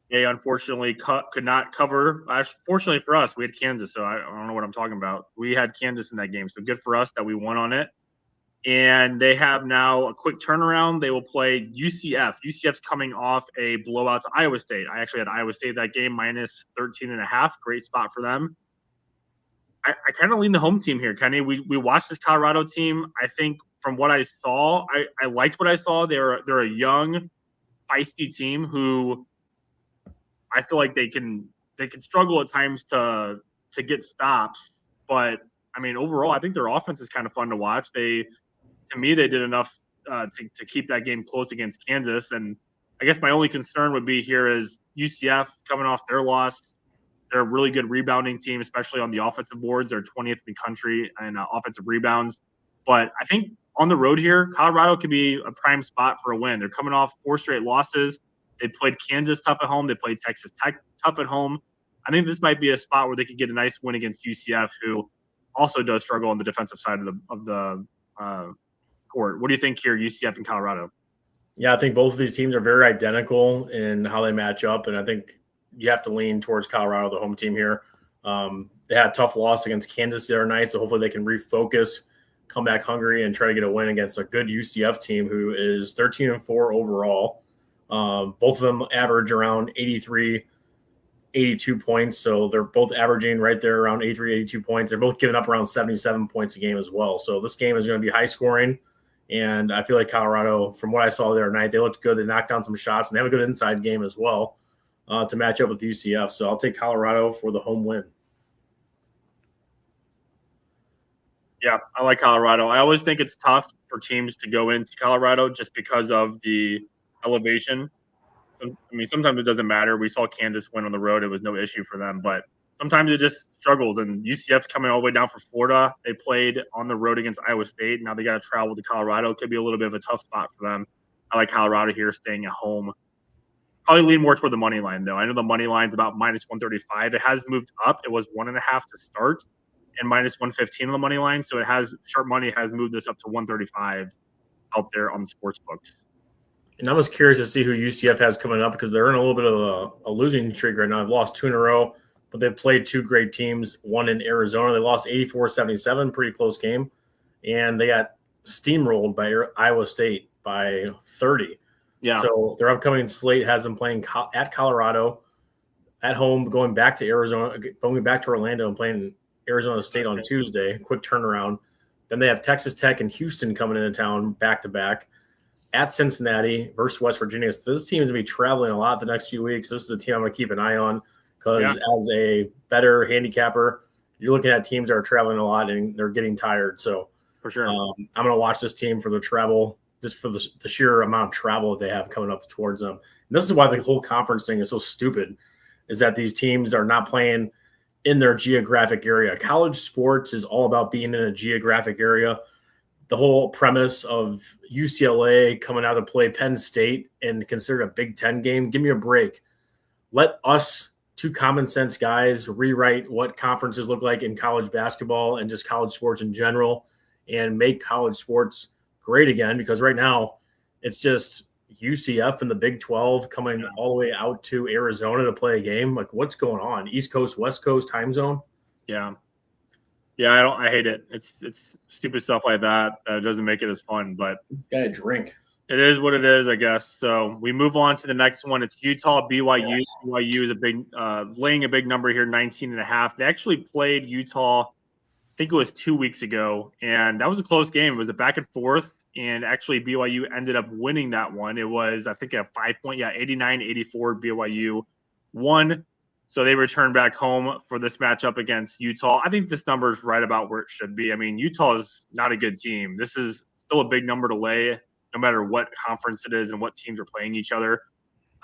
[SPEAKER 1] They unfortunately could not cover. Fortunately for us, we had Kansas, so I don't know what I'm talking about. We had Kansas in that game, so good for us that we won on it. And they have now a quick turnaround. They will play UCF. UCF's coming off a blowout to Iowa State. I actually had Iowa State that game minus 13.5. Great spot for them. I kind of lean the home team here, Kenny. We watched this Colorado team. I think from what I saw, I liked what I saw. They're a young, feisty team who I feel like they can struggle at times to get stops. But I mean, overall, I think their offense is kind of fun to watch. To me, they did enough to keep that game close against Kansas. And I guess my only concern would be here is UCF coming off their loss. They're a really good rebounding team, especially on the offensive boards. They're 20th in the country in offensive rebounds. But I think on the road here, Colorado could be a prime spot for a win. They're coming off 4 straight losses. They played Kansas tough at home. They played Texas Tech tough at home. I think this might be a spot where they could get a nice win against UCF, who also does struggle on the defensive side of the court. What do you think here, UCF and Colorado?
[SPEAKER 2] Yeah, I think both of these teams are very identical in how they match up, and I think you have to lean towards Colorado, the home team here. They had a tough loss against Kansas the other night, so hopefully they can refocus, come back hungry, and try to get a win against a good UCF team who is 13-4 overall. Both of them average around 83, 82 points, so they're both averaging right there around 83, 82 points. They're both giving up around 77 points a game as well. So this game is going to be high scoring, and I feel like Colorado, from what I saw the other night, they looked good. They knocked down some shots, and they have a good inside game as well to match up with UCF. So I'll take Colorado for the home win.
[SPEAKER 1] Yeah, I like Colorado. I always think it's tough for teams to go into Colorado just because of the elevation. I mean, sometimes it doesn't matter. We saw Kansas win on the road. It was no issue for them. But sometimes it just struggles. And UCF's coming all the way down from Florida. They played on the road against Iowa State. Now they got to travel to Colorado. It could be a little bit of a tough spot for them. I like Colorado here staying at home. Probably lean more toward the money line, though. I know the money line's about minus 135. It has moved up. It was 1.5 to start and minus 115 on the money line. So sharp money has moved this up to 135 out there on the sports books.
[SPEAKER 2] And I was curious to see who UCF has coming up because they're in a little bit of a losing streak right now. They've lost 2 in a row, but they've played 2 great teams, one in Arizona. They lost 84-77, pretty close game. And they got steamrolled by Iowa State by 30.
[SPEAKER 1] Yeah.
[SPEAKER 2] So their upcoming slate has them playing at Colorado, at home, going back to Arizona, going back to Orlando and playing Arizona State on Tuesday, quick turnaround. Then they have Texas Tech and Houston coming into town back-to-back. At Cincinnati versus West Virginia. So this team is going to be traveling a lot the next few weeks. This is a team I'm going to keep an eye on because as a better handicapper, you're looking at teams that are traveling a lot and they're getting tired. So
[SPEAKER 1] for sure,
[SPEAKER 2] I'm going to watch this team for the travel, just for the sheer amount of travel that they have coming up towards them. And this is why the whole conference thing is so stupid, is that these teams are not playing in their geographic area. College sports is all about being in a geographic area. The whole premise of UCLA coming out to play Penn State and considered a Big Ten game, give me a break. Let us, 2 common sense guys, rewrite what conferences look like in college basketball and just college sports in general and make college sports great again, because right now it's just UCF and the Big 12 coming all the way out to Arizona to play a game. Like, what's going on? East Coast, West Coast time zone?
[SPEAKER 1] Yeah. Yeah, I hate it. It's stupid stuff like that. It doesn't make it as fun, but
[SPEAKER 2] got a drink.
[SPEAKER 1] It is what it is, I guess. So we move on to the next one. It's Utah BYU. Yeah. BYU is laying a big number here, 19.5. They actually played Utah, I think it was 2 weeks ago, and that was a close game. It was a back and forth, and actually BYU ended up winning that one. It was, I think, a 5-point, 89-84 BYU won. So they returned back home for this matchup against Utah. I think this number is right about where it should be. I mean, Utah is not a good team. This is still a big number to lay, no matter what conference it is and what teams are playing each other.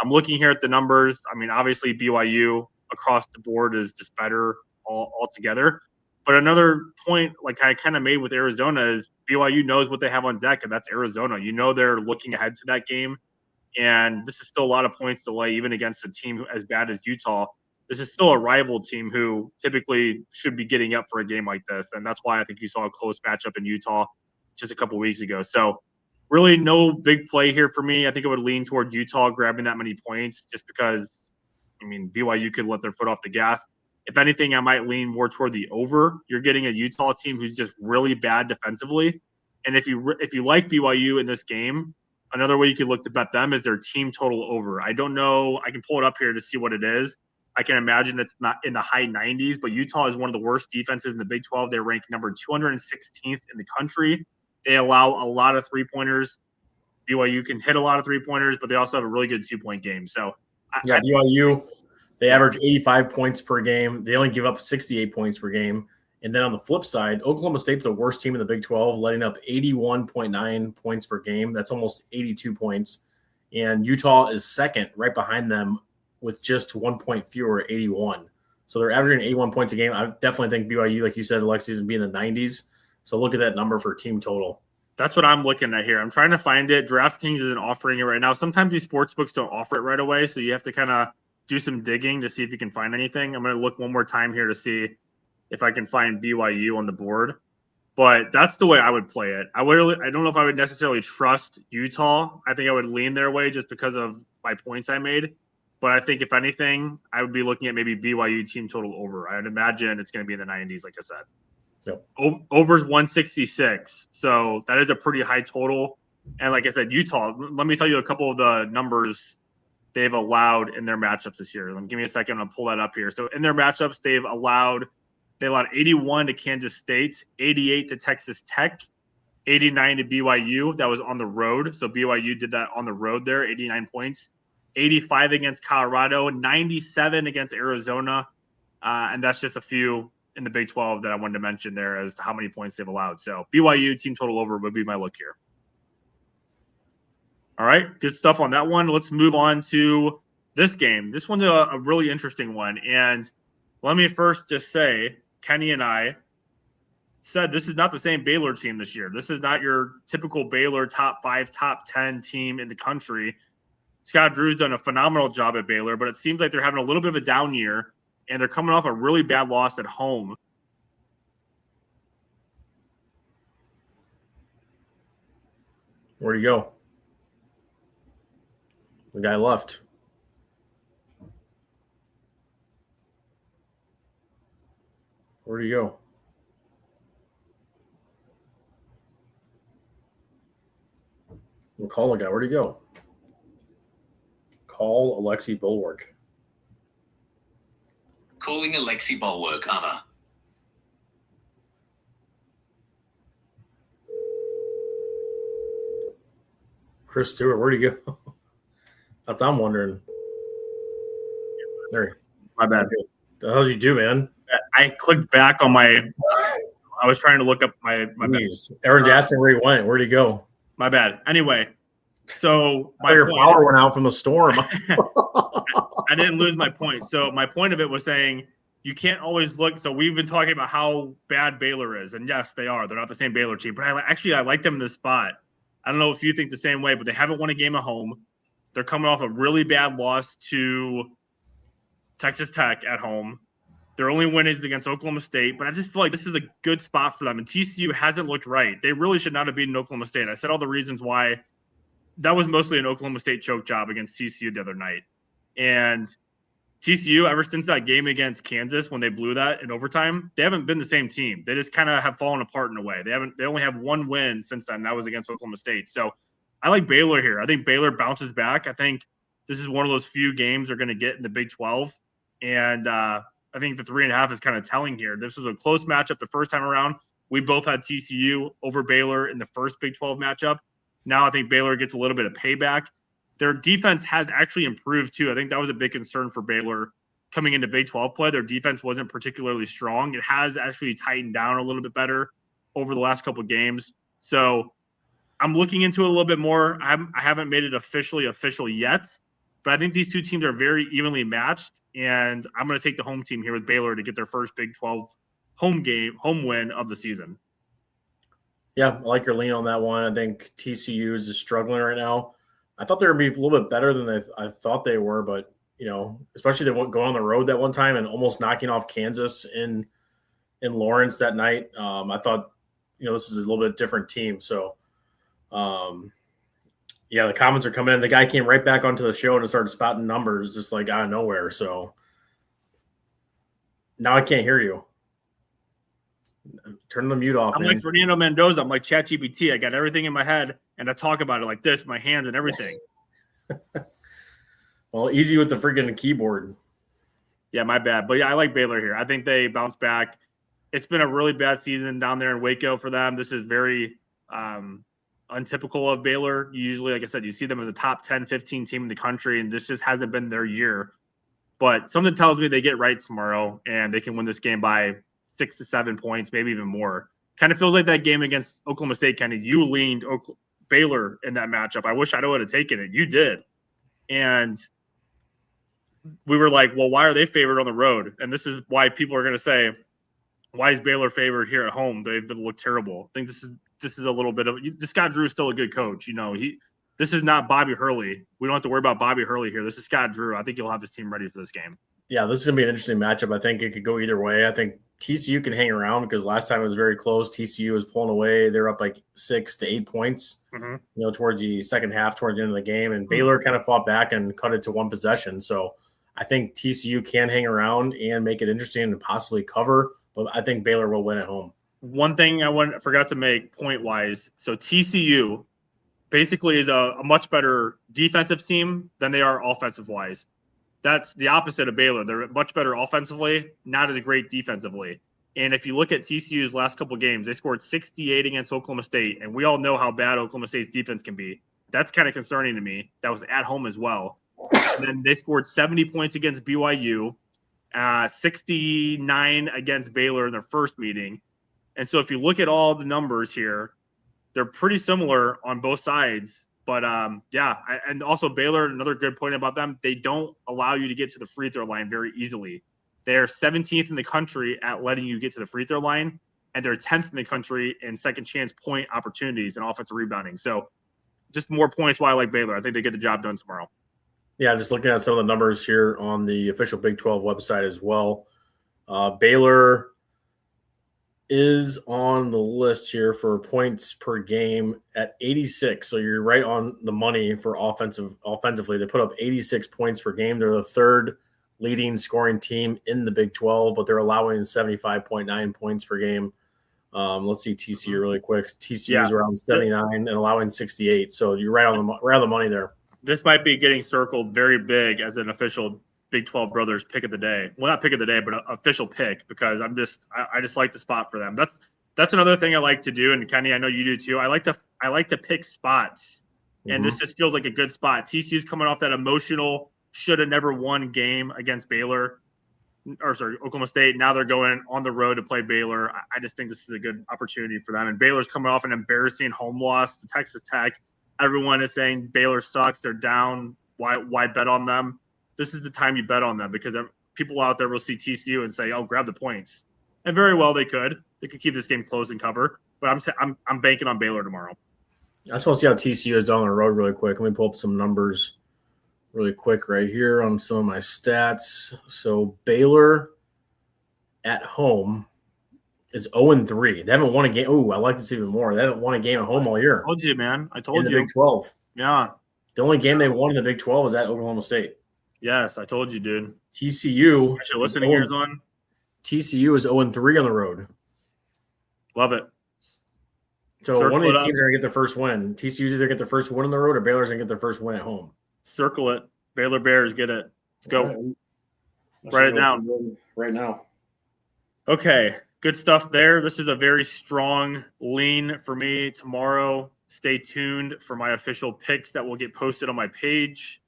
[SPEAKER 1] I'm looking here at the numbers. I mean, obviously BYU across the board is just better altogether. But another point, like I kind of made with Arizona, is BYU knows what they have on deck, and that's Arizona. You know they're looking ahead to that game, and this is still a lot of points to lay, even against a team as bad as Utah. This is still a rival team who typically should be getting up for a game like this, and that's why I think you saw a close matchup in Utah just a couple weeks ago. So really no big play here for me. I think I would lean toward Utah grabbing that many points just because, I mean, BYU could let their foot off the gas. If anything, I might lean more toward the over. You're getting a Utah team who's just really bad defensively, And if you like BYU in this game, another way you could look to bet them is their team total over. I don't know. I can pull it up here to see what it is. I can imagine it's not in the high 90s, but Utah is one of the worst defenses in the Big 12. They're ranked number 216th in the country. They allow a lot of three-pointers. BYU can hit a lot of three-pointers, but they also have a really good two-point game. So,
[SPEAKER 2] BYU, they average 85 points per game. They only give up 68 points per game. And then on the flip side, Oklahoma State's the worst team in the Big 12, letting up 81.9 points per game. That's almost 82 points. And Utah is second, right behind them, with just 1 point fewer, 81. So they're averaging 81 points a game. I definitely think BYU, like you said, Alexi, is going to be in the 90s. So look at that number for team total.
[SPEAKER 1] That's what I'm looking at here. I'm trying to find it. DraftKings isn't offering it right now. Sometimes these sports books don't offer it right away, so you have to kind of do some digging to see if you can find anything. I'm going to look one more time here to see if I can find BYU on the board. But that's the way I would play it. I don't know if I would necessarily trust Utah. I think I would lean their way just because of my points I made. But I think if anything, I would be looking at maybe BYU team total over. I would imagine it's going to be in the 90s, like I said.
[SPEAKER 2] Yep.
[SPEAKER 1] Over's 166. So that is a pretty high total. And like I said, Utah, let me tell you a couple of the numbers they've allowed in their matchups this year. Give me a second. I'll pull that up here. So in their matchups, they allowed 81 to Kansas State, 88 to Texas Tech, 89 to BYU. That was on the road. So BYU did that on the road there, 89 points. 85 against Colorado, 97 against Arizona. And that's just a few in the Big 12 that I wanted to mention there as to how many points they've allowed. So BYU team total over would be my look here. All right, good stuff on that one. Let's move on to this game. This one's a really interesting one. And let me first just say, Kenny and I said this is not the same Baylor team this year. This is not your typical Baylor top 5, top 10 team in the country. Scott Drew's done a phenomenal job at Baylor, but it seems like they're having a little bit of a down year, and they're coming off a really bad loss at home.
[SPEAKER 2] Where'd he go? The guy left. Where'd he go? We'll call the guy. Where'd he go? Call Alexi Bulwark.
[SPEAKER 4] Calling Alexi Bulwark, other.
[SPEAKER 2] Chris Stewart, where'd he go? That's what I'm wondering. There.
[SPEAKER 1] My bad.
[SPEAKER 2] What the hell did you do, man?
[SPEAKER 1] I clicked back on my – I was trying to look up my bad.
[SPEAKER 2] Everyone's asking where he went. Where'd he go?
[SPEAKER 1] My bad. Anyway, so
[SPEAKER 2] your power went out from the storm.
[SPEAKER 1] I didn't lose my point. So my point of it was saying you can't always look. So we've been talking about how bad Baylor is. And yes, they are. They're not the same Baylor team. But I like them in this spot. I don't know if you think the same way, but they haven't won a game at home. They're coming off a really bad loss to Texas Tech at home. Their only win is against Oklahoma State, but I just feel like this is a good spot for them. And TCU hasn't looked right. They really should not have beaten Oklahoma State. I said all the reasons why. That was mostly an Oklahoma State choke job against TCU the other night. And TCU, ever since that game against Kansas when they blew that in overtime, they haven't been the same team. They just kind of have fallen apart in a way. They only have one win since then. That was against Oklahoma State. So I like Baylor here. I think Baylor bounces back. I think this is one of those few games they're going to get in the Big 12. And I think the 3.5 is kind of telling here. This was a close matchup the first time around. We both had TCU over Baylor in the first Big 12 matchup. Now I think Baylor gets a little bit of payback. Their defense has actually improved too. I think that was a big concern for Baylor coming into Big 12 play. Their defense wasn't particularly strong. It has actually tightened down a little bit better over the last couple of games. So I'm looking into it a little bit more. I haven't made it official yet, but I think these two teams are very evenly matched, and I'm going to take the home team here with Baylor to get their first Big 12 home win of the season.
[SPEAKER 2] Yeah, I like your lean on that one. I think TCU is just struggling right now. I thought they would be a little bit better than I thought they were, but, especially they went going on the road that one time and almost knocking off Kansas in Lawrence that night. I thought, this is a little bit different team. So, the comments are coming in. The guy came right back onto the show and started spouting numbers just like out of nowhere. So now I can't hear you. Turn the mute off,
[SPEAKER 1] I'm
[SPEAKER 2] man.
[SPEAKER 1] like Fernando Mendoza. I'm like ChatGPT. I got everything in my head, and I talk about it like this, my hands and everything.
[SPEAKER 2] Well, easy with the freaking keyboard.
[SPEAKER 1] Yeah, my bad. But yeah, I like Baylor here. I think they bounce back. It's been a really bad season down there in Waco for them. This is very untypical of Baylor. Usually, like I said, you see them as a top 10, 15 team in the country, and this just hasn't been their year. But something tells me they get right tomorrow, and they can win this game by 6 to 7 points, maybe even more. Kind of feels like that game against Oklahoma State, Kenny. You leaned Baylor in that matchup. I wish I would have taken it. You did. And we were like, well, why are they favored on the road? And this is why people are going to say, why is Baylor favored here at home? They've looked terrible. I think this is a little bit of – Scott Drew is still a good coach. This is not Bobby Hurley. We don't have to worry about Bobby Hurley here. This is Scott Drew. I think he'll have his team ready for this game.
[SPEAKER 2] Yeah, this is going to be an interesting matchup. I think it could go either way. I think TCU can hang around because last time it was very close. TCU was pulling away. They're up like 6 to 8 points, towards the second half, towards the end of the game. And Baylor kind of fought back and cut it to one possession. So I think TCU can hang around and make it interesting and possibly cover. But I think Baylor will win at home.
[SPEAKER 1] One thing I forgot to make point-wise. So TCU basically is a much better defensive team than they are offensive-wise. That's the opposite of Baylor. They're much better offensively, not as great defensively. And if you look at TCU's last couple games, they scored 68 against Oklahoma State, and we all know how bad Oklahoma State's defense can be. That's kind of concerning to me. That was at home as well. And then they scored 70 points against BYU, 69 against Baylor in their first meeting. And so if you look at all the numbers here, they're pretty similar on both sides. But, and also Baylor, another good point about them, they don't allow you to get to the free throw line very easily. They're 17th in the country at letting you get to the free throw line, and they're 10th in the country in second chance point opportunities and offensive rebounding. So just more points why I like Baylor. I think they get the job done tomorrow.
[SPEAKER 2] Yeah, just looking at some of the numbers here on the official Big 12 website as well. Baylor is on the list here for points per game at 86. So you're right on the money for offensively. They put up 86 points per game. They're the third leading scoring team in the Big 12, but they're allowing 75.9 points per game. Let's see TCU really quick. TCU is around 79 and allowing 68. So you're right on the money there.
[SPEAKER 1] This might be getting circled very big as an official Big 12 brothers pick of the day. Well, not pick of the day, but an official pick, because I just like the spot for them. That's another thing I like to do, and Kenny, I know you do too. I like to pick spots, and this just feels like a good spot. TCU's coming off that emotional should have never won game against Oklahoma State. Now they're going on the road to play Baylor. I just think this is a good opportunity for them. And Baylor's coming off an embarrassing home loss to Texas Tech. Everyone is saying Baylor sucks. They're down. Why bet on them? This is the time you bet on them, because people out there will see TCU and say, "Oh, grab the points," and very well they could. They could keep this game close and cover. But I'm banking on Baylor tomorrow.
[SPEAKER 2] I just want to see how TCU is down the road really quick. Let me pull up some numbers really quick right here on some of my stats. So Baylor at home is 0-3. They haven't won a game. Oh, I like this even more. They haven't won a game at home all year.
[SPEAKER 1] I told you, man. I told you.
[SPEAKER 2] In the Big 12.
[SPEAKER 1] Yeah.
[SPEAKER 2] The only game they won in the Big 12 was at Oklahoma State.
[SPEAKER 1] Yes, I told you, dude.
[SPEAKER 2] TCU.
[SPEAKER 1] Actually, listening ears on.
[SPEAKER 2] TCU is 0-3 on the road.
[SPEAKER 1] Love it.
[SPEAKER 2] So one of these teams are going to get their first win. TCU's either get their first win on the road, or Baylor's going to get their first win at home.
[SPEAKER 1] Circle it. Baylor Bears, get it. Let's go.
[SPEAKER 2] Right.
[SPEAKER 1] Write it down.
[SPEAKER 2] Right now.
[SPEAKER 1] Okay. Good stuff there. This is a very strong lean for me tomorrow. Stay tuned for my official picks that will get posted on my page.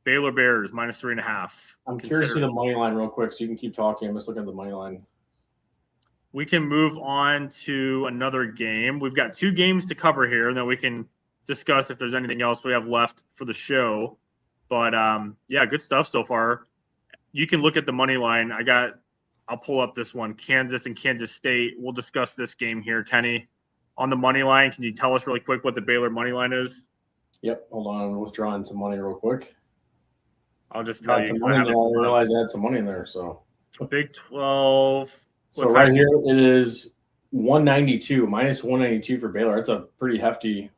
[SPEAKER 1] Baylor Bears -3.5.
[SPEAKER 2] I'm curious to see the money line real quick, so you can keep talking. I'm just looking at the money line.
[SPEAKER 1] We can move on to another game. We've got 2 games to cover here, and then we can discuss if there's anything else we have left for the show. But, good stuff so far. You can look at the money line. I'll pull up this one, Kansas and Kansas State. We'll discuss this game here, Kenny. On the money line, can you tell us really quick what the Baylor money line is? Yep.
[SPEAKER 2] Hold on. I'm withdrawing some money real quick.
[SPEAKER 1] I'll just tell you.
[SPEAKER 2] I realized I had some money in there. So
[SPEAKER 1] Big 12.
[SPEAKER 2] So right here it is 192, -192 for Baylor. That's a pretty hefty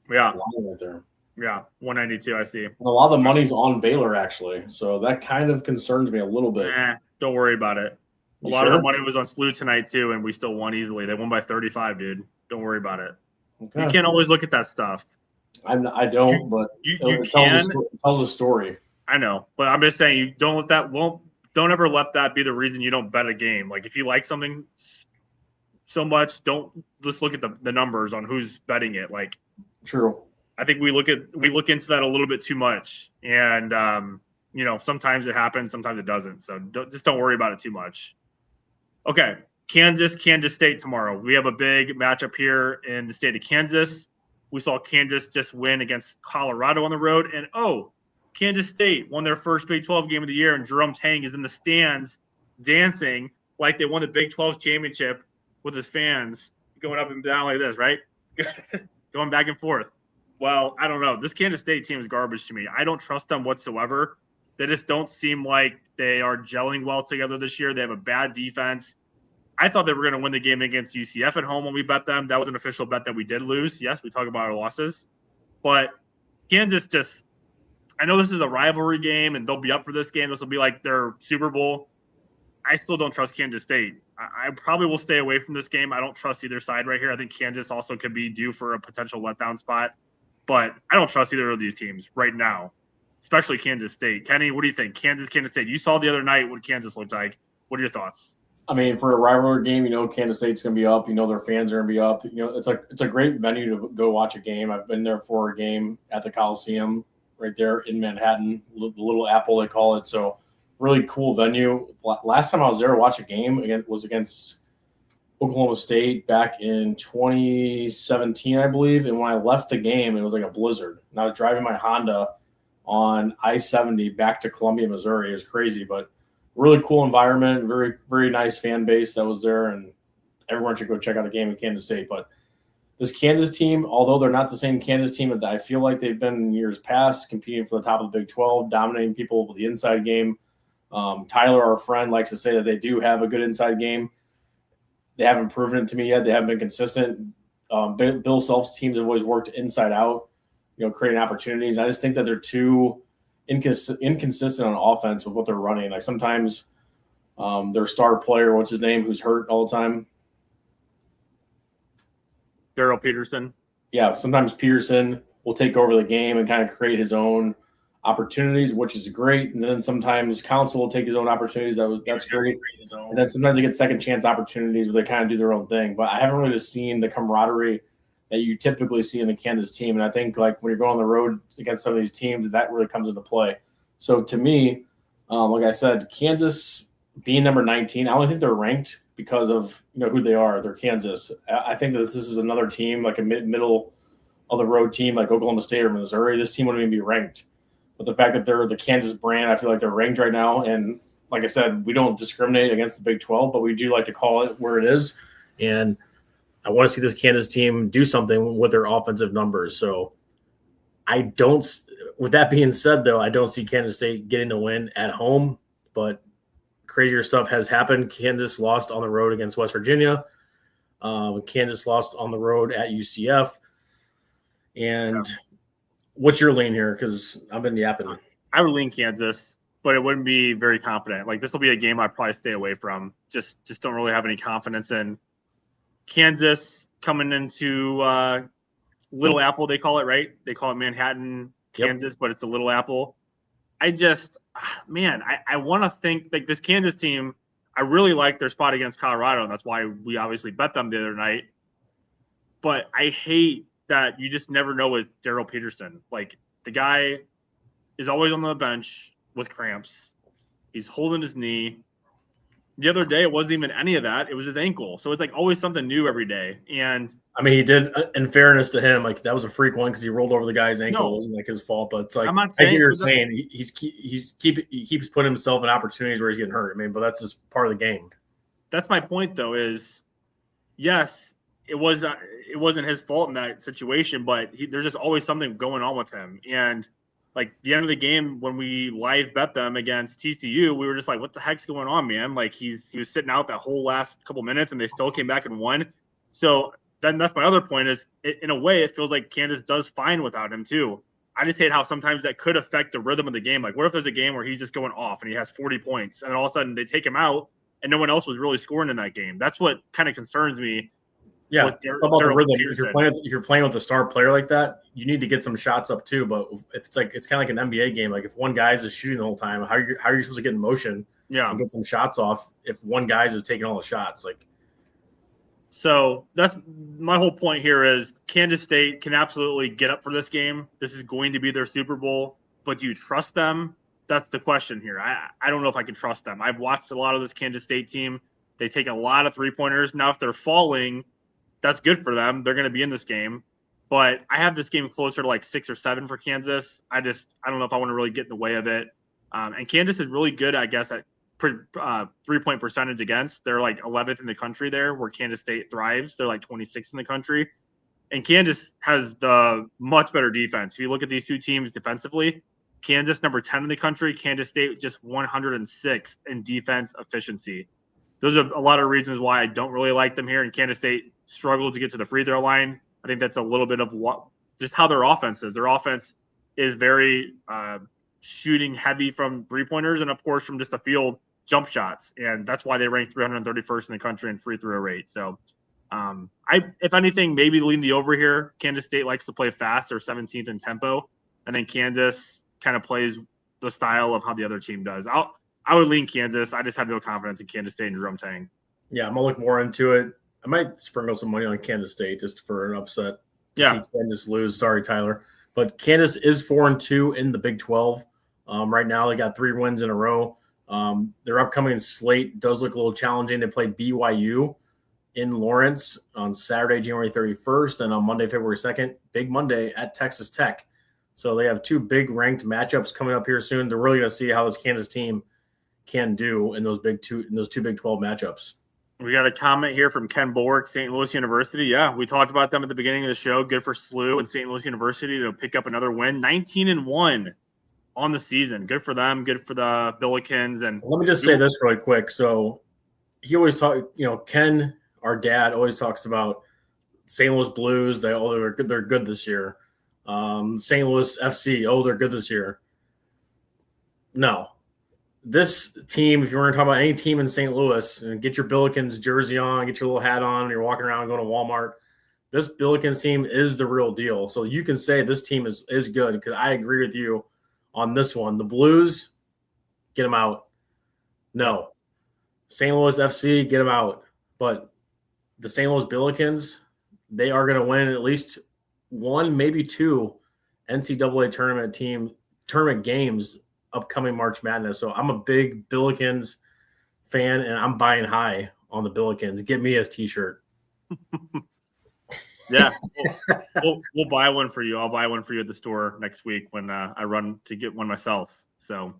[SPEAKER 2] line right there.
[SPEAKER 1] Yeah, 192, I see.
[SPEAKER 2] And a lot of the money's on Baylor, actually. So that kind of concerns me a little bit.
[SPEAKER 1] Don't worry about it. A lot of the money was on SLU tonight too, and we still won easily. They won by 35, dude. Don't worry about it. Okay. You can't always look at that stuff.
[SPEAKER 2] I don't, but it tells a story.
[SPEAKER 1] I know, but I'm just saying you don't ever let that be the reason you don't bet a game. Like if you like something so much, don't just look at the numbers on who's betting it. Like,
[SPEAKER 2] true.
[SPEAKER 1] I think we look into that a little bit too much, and sometimes it happens, sometimes it doesn't. So just don't worry about it too much. Okay, Kansas State tomorrow. We have a big matchup here in the state of Kansas. We saw Kansas just win against Colorado on the road, and Kansas State won their first Big 12 game of the year, and Jerome Tang is in the stands dancing like they won the Big 12 championship with his fans, going up and down like this, right? Going back and forth. Well, I don't know. This Kansas State team is garbage to me. I don't trust them whatsoever. They just don't seem like they are gelling well together this year. They have a bad defense. I thought they were going to win the game against UCF at home when we bet them. That was an official bet that we did lose. Yes, we talk about our losses. But Kansas just – I know this is a rivalry game, and they'll be up for this game. This will be like their Super Bowl. I still don't trust Kansas State. I probably will stay away from this game. I don't trust either side right here. I think Kansas also could be due for a potential letdown spot. But I don't trust either of these teams right now, especially Kansas State. Kenny, what do you think? Kansas State. You saw the other night what Kansas looked like. What are your thoughts?
[SPEAKER 2] I mean, for a rivalry game, Kansas State's going to be up. Their fans are going to be up. It's a great venue to go watch a game. I've been there for a game at the Coliseum right there in Manhattan, the Little Apple they call it. So really cool venue. Last time I was there to watch a game was against Oklahoma State back in 2017, I believe. And when I left the game, it was like a blizzard. And I was driving my Honda on I-70 back to Columbia, Missouri. It was crazy, but really cool environment, very, very nice fan base that was there. And everyone should go check out a game in Kansas State. But this Kansas team, although they're not the same Kansas team that I feel like they've been in years past, competing for the top of the Big 12, dominating people with the inside game. Tyler, our friend, likes to say that they do have a good inside game. They haven't proven it to me yet. They haven't been consistent. Bill Self's teams have always worked inside out, creating opportunities. I just think that they're too inconsistent on offense with what they're running. Like sometimes their star player, what's his name, who's hurt all the time?
[SPEAKER 1] Darrell Peterson.
[SPEAKER 2] Yeah, sometimes Peterson will take over the game and kind of create his own opportunities, which is great. And then sometimes Council will take his own opportunities. That's great. And then sometimes they get second chance opportunities where they kind of do their own thing. But I haven't really seen the camaraderie that you typically see in the Kansas team. And I think like when you're going on the road against some of these teams, that really comes into play. So to me, like I said, Kansas being number 19, I only think they're ranked because of who they are. They're Kansas. I think that this is another team, like a middle of the road team, like Oklahoma State or Missouri. This team wouldn't even be ranked. But the fact that they're the Kansas brand, I feel like they're ranked right now. And like I said, we don't discriminate against the Big 12, but we do like to call it where it is. And I want to see this Kansas team do something with their offensive numbers. So with that being said, though, I don't see Kansas State getting the win at home, but crazier stuff has happened. Kansas lost on the road against West Virginia. Kansas lost on the road at UCF. And what's your lean here? Because I've been yapping.
[SPEAKER 1] I would lean Kansas, but it wouldn't be very confident. Like this will be a game I'd probably stay away from. Just don't really have any confidence in. Kansas coming into Little Apple, they call it, right? They call it Manhattan, Kansas, but it's a Little Apple. I want to think like this Kansas team, I really like their spot against Colorado, and that's why we obviously bet them the other night. But I hate that you just never know with Darrell Peterson. Like the guy is always on the bench with cramps. He's holding his knee. The other day, it wasn't even any of that. It was his ankle. So it's like always something new every day. And
[SPEAKER 2] I mean, he did, in fairness to him, like that was a freak one because he rolled over the guy's ankle. It wasn't like his fault, but it's like
[SPEAKER 1] I'm not saying,
[SPEAKER 2] I hear you're saying he keeps putting himself in opportunities where he's getting hurt. I mean, but that's just part of the game.
[SPEAKER 1] That's my point, though. Is yes, it wasn't his fault in that situation, but there's just always something going on with him. And like the end of the game, when we live bet them against TCU, we were just like, what the heck's going on, man? Like he was sitting out that whole last couple minutes and they still came back and won. So then that's my other point is in a way, it feels like Kansas does fine without him too. I just hate how sometimes that could affect the rhythm of the game. Like what if there's a game where he's just going off and he has 40 points and all of a sudden they take him out and no one else was really scoring in that game. That's what kind of concerns me.
[SPEAKER 2] Yeah,
[SPEAKER 1] with
[SPEAKER 2] about the rhythm.
[SPEAKER 1] Peterson.
[SPEAKER 2] If you're playing with a star player like that, you need to get some shots up too. But if it's kind of like an NBA game. Like if one guy's is shooting the whole time, how are you supposed to get in motion? And get some shots off if one guy's is taking all the shots?
[SPEAKER 1] So that's my whole point here is Kansas State can absolutely get up for this game. This is going to be their Super Bowl, but do you trust them? That's the question here. I don't know if I can trust them. I've watched a lot of this Kansas State team. They take a lot of three-pointers. Now, if they're falling, that's good for them. They're going to be in this game. But I have this game closer to like 6 or 7 for Kansas. I don't know if I want to really get in the way of it. And Kansas is really good, I guess, at three-point percentage against. They're like 11th in the country there, where Kansas State thrives. They're like 26th in the country. And Kansas has the much better defense. If you look at these two teams defensively, Kansas number 10 in the country, Kansas State just 106th in defense efficiency. Those are a lot of reasons why I don't really like them here. And Kansas State struggled to get to the free throw line. I think that's a little bit of just how their offense is. Their offense is very shooting heavy from three-pointers and, of course, from just the field jump shots. And that's why they rank 331st in the country in free throw rate. So, if anything, maybe lean the over here. Kansas State likes to play fast. They're 17th in tempo. And then Kansas kind of plays the style of how the other team does. I would lean Kansas. I just have no confidence in Kansas State and Jerome Tang.
[SPEAKER 2] Yeah, I'm going to look more into it. I might sprinkle some money on Kansas State just for an upset. See Kansas lose. Sorry, Tyler. But Kansas is 4-2 in the Big 12. Right now, they got 3 wins in a row. Their upcoming slate does look a little challenging. They play BYU in Lawrence on Saturday, January 31st, and on Monday, February 2nd, Big Monday at Texas Tech. So they have 2 big ranked matchups coming up here soon. They're really going to see how this Kansas team can do in those two Big 12 matchups.
[SPEAKER 1] We got a comment here from Ken Bulwark, St. Louis University. Yeah, we talked about them at the beginning of the show. Good for SLU and St. Louis University to pick up another win. 19-1 on the season. Good for them. Good for the Billikens. And
[SPEAKER 2] let me just say this really quick. So he always Ken, our dad, always talks about St. Louis Blues. They're good this year. St. Louis FC, they're good this year. No. This team, if you want to talk about any team in St. Louis, and get your Billikens jersey on, get your little hat on, and you're walking around going to Walmart, this Billikens team is the real deal. So you can say this team is good, because I agree with you on this one. The Blues, get them out. No. St. Louis FC, get them out. But the St. Louis Billikens, they are going to win at least 1, maybe 2 NCAA tournament games upcoming March Madness. So I'm a big Billikens fan, and I'm buying high on the Billikens. Get me a t-shirt.
[SPEAKER 1] Yeah, we'll buy one for you. I'll buy one for you at the store next week when I run to get one myself. So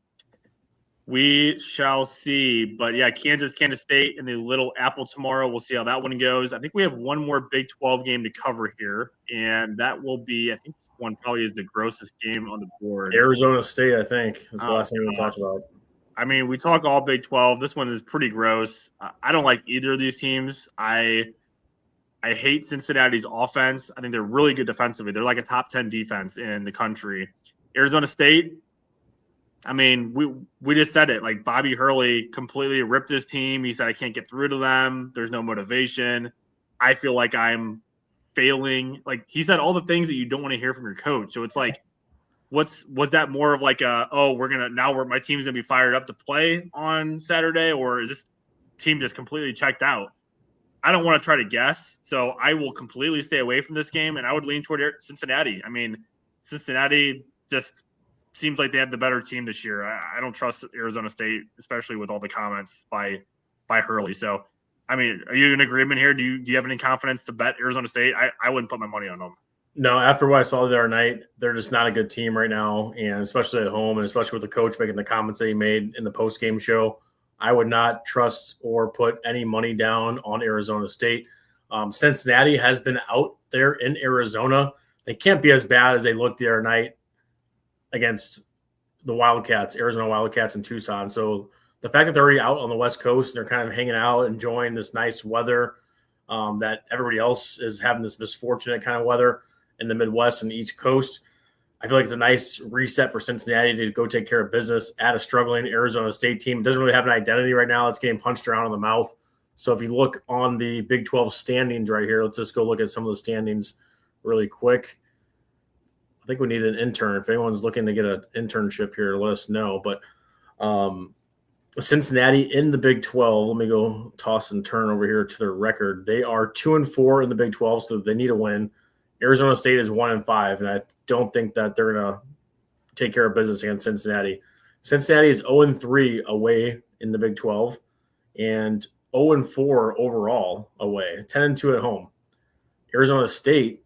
[SPEAKER 1] we shall see. But yeah, Kansas State in the Little Apple tomorrow. We'll see how that one goes. I think we have one more Big 12 game to cover here, and that will be, I think this one probably is the grossest game on the board.
[SPEAKER 2] Arizona State, I think. That's the last thing we talked about.
[SPEAKER 1] I mean, we talk all Big 12. This one is pretty gross. I don't like either of these teams. I hate Cincinnati's offense. I think they're really good defensively. They're like a top 10 defense in the country. Arizona State, I mean, we just said it. Like, Bobby Hurley completely ripped his team. He said, I can't get through to them. There's no motivation. I feel like I'm failing. Like, he said all the things that you don't want to hear from your coach. So it's like, was that more of like my team's gonna be fired up to play on Saturday, or is this team just completely checked out? I don't want to try to guess, so I will completely stay away from this game, and I would lean toward Cincinnati. I mean, Cincinnati just seems like they have the better team this year. I don't trust Arizona State, especially with all the comments by Hurley. So, I mean, are you in agreement here? Do you have any confidence to bet Arizona State? I wouldn't put my money on them.
[SPEAKER 2] No, after what I saw the other night, they're just not a good team right now, and especially at home, and especially with the coach making the comments that he made in the post-game show, I would not trust or put any money down on Arizona State. Cincinnati has been out there in Arizona. They can't be as bad as they looked the other night against the Wildcats, Arizona Wildcats in Tucson. So the fact that they're already out on the West Coast and they're kind of hanging out, enjoying this nice weather, that everybody else is having this misfortunate kind of weather in the Midwest and the East Coast, I feel like it's a nice reset for Cincinnati to go take care of business at a struggling Arizona State team. It doesn't really have an identity right now. It's getting punched around in the mouth. So if you look on the Big 12 standings right here, let's just go look at some of the standings really quick. I think we need an intern. If anyone's looking to get an internship here, let us know. But Cincinnati in the Big 12, let me go toss and turn over here to their record. They are 2-4 in the Big 12, so they need a win. Arizona State is 1-5, and I don't think that they're going to take care of business against Cincinnati. Cincinnati is 0-3 away in the Big 12 and 0-4 overall away, 10-2 at home. Arizona State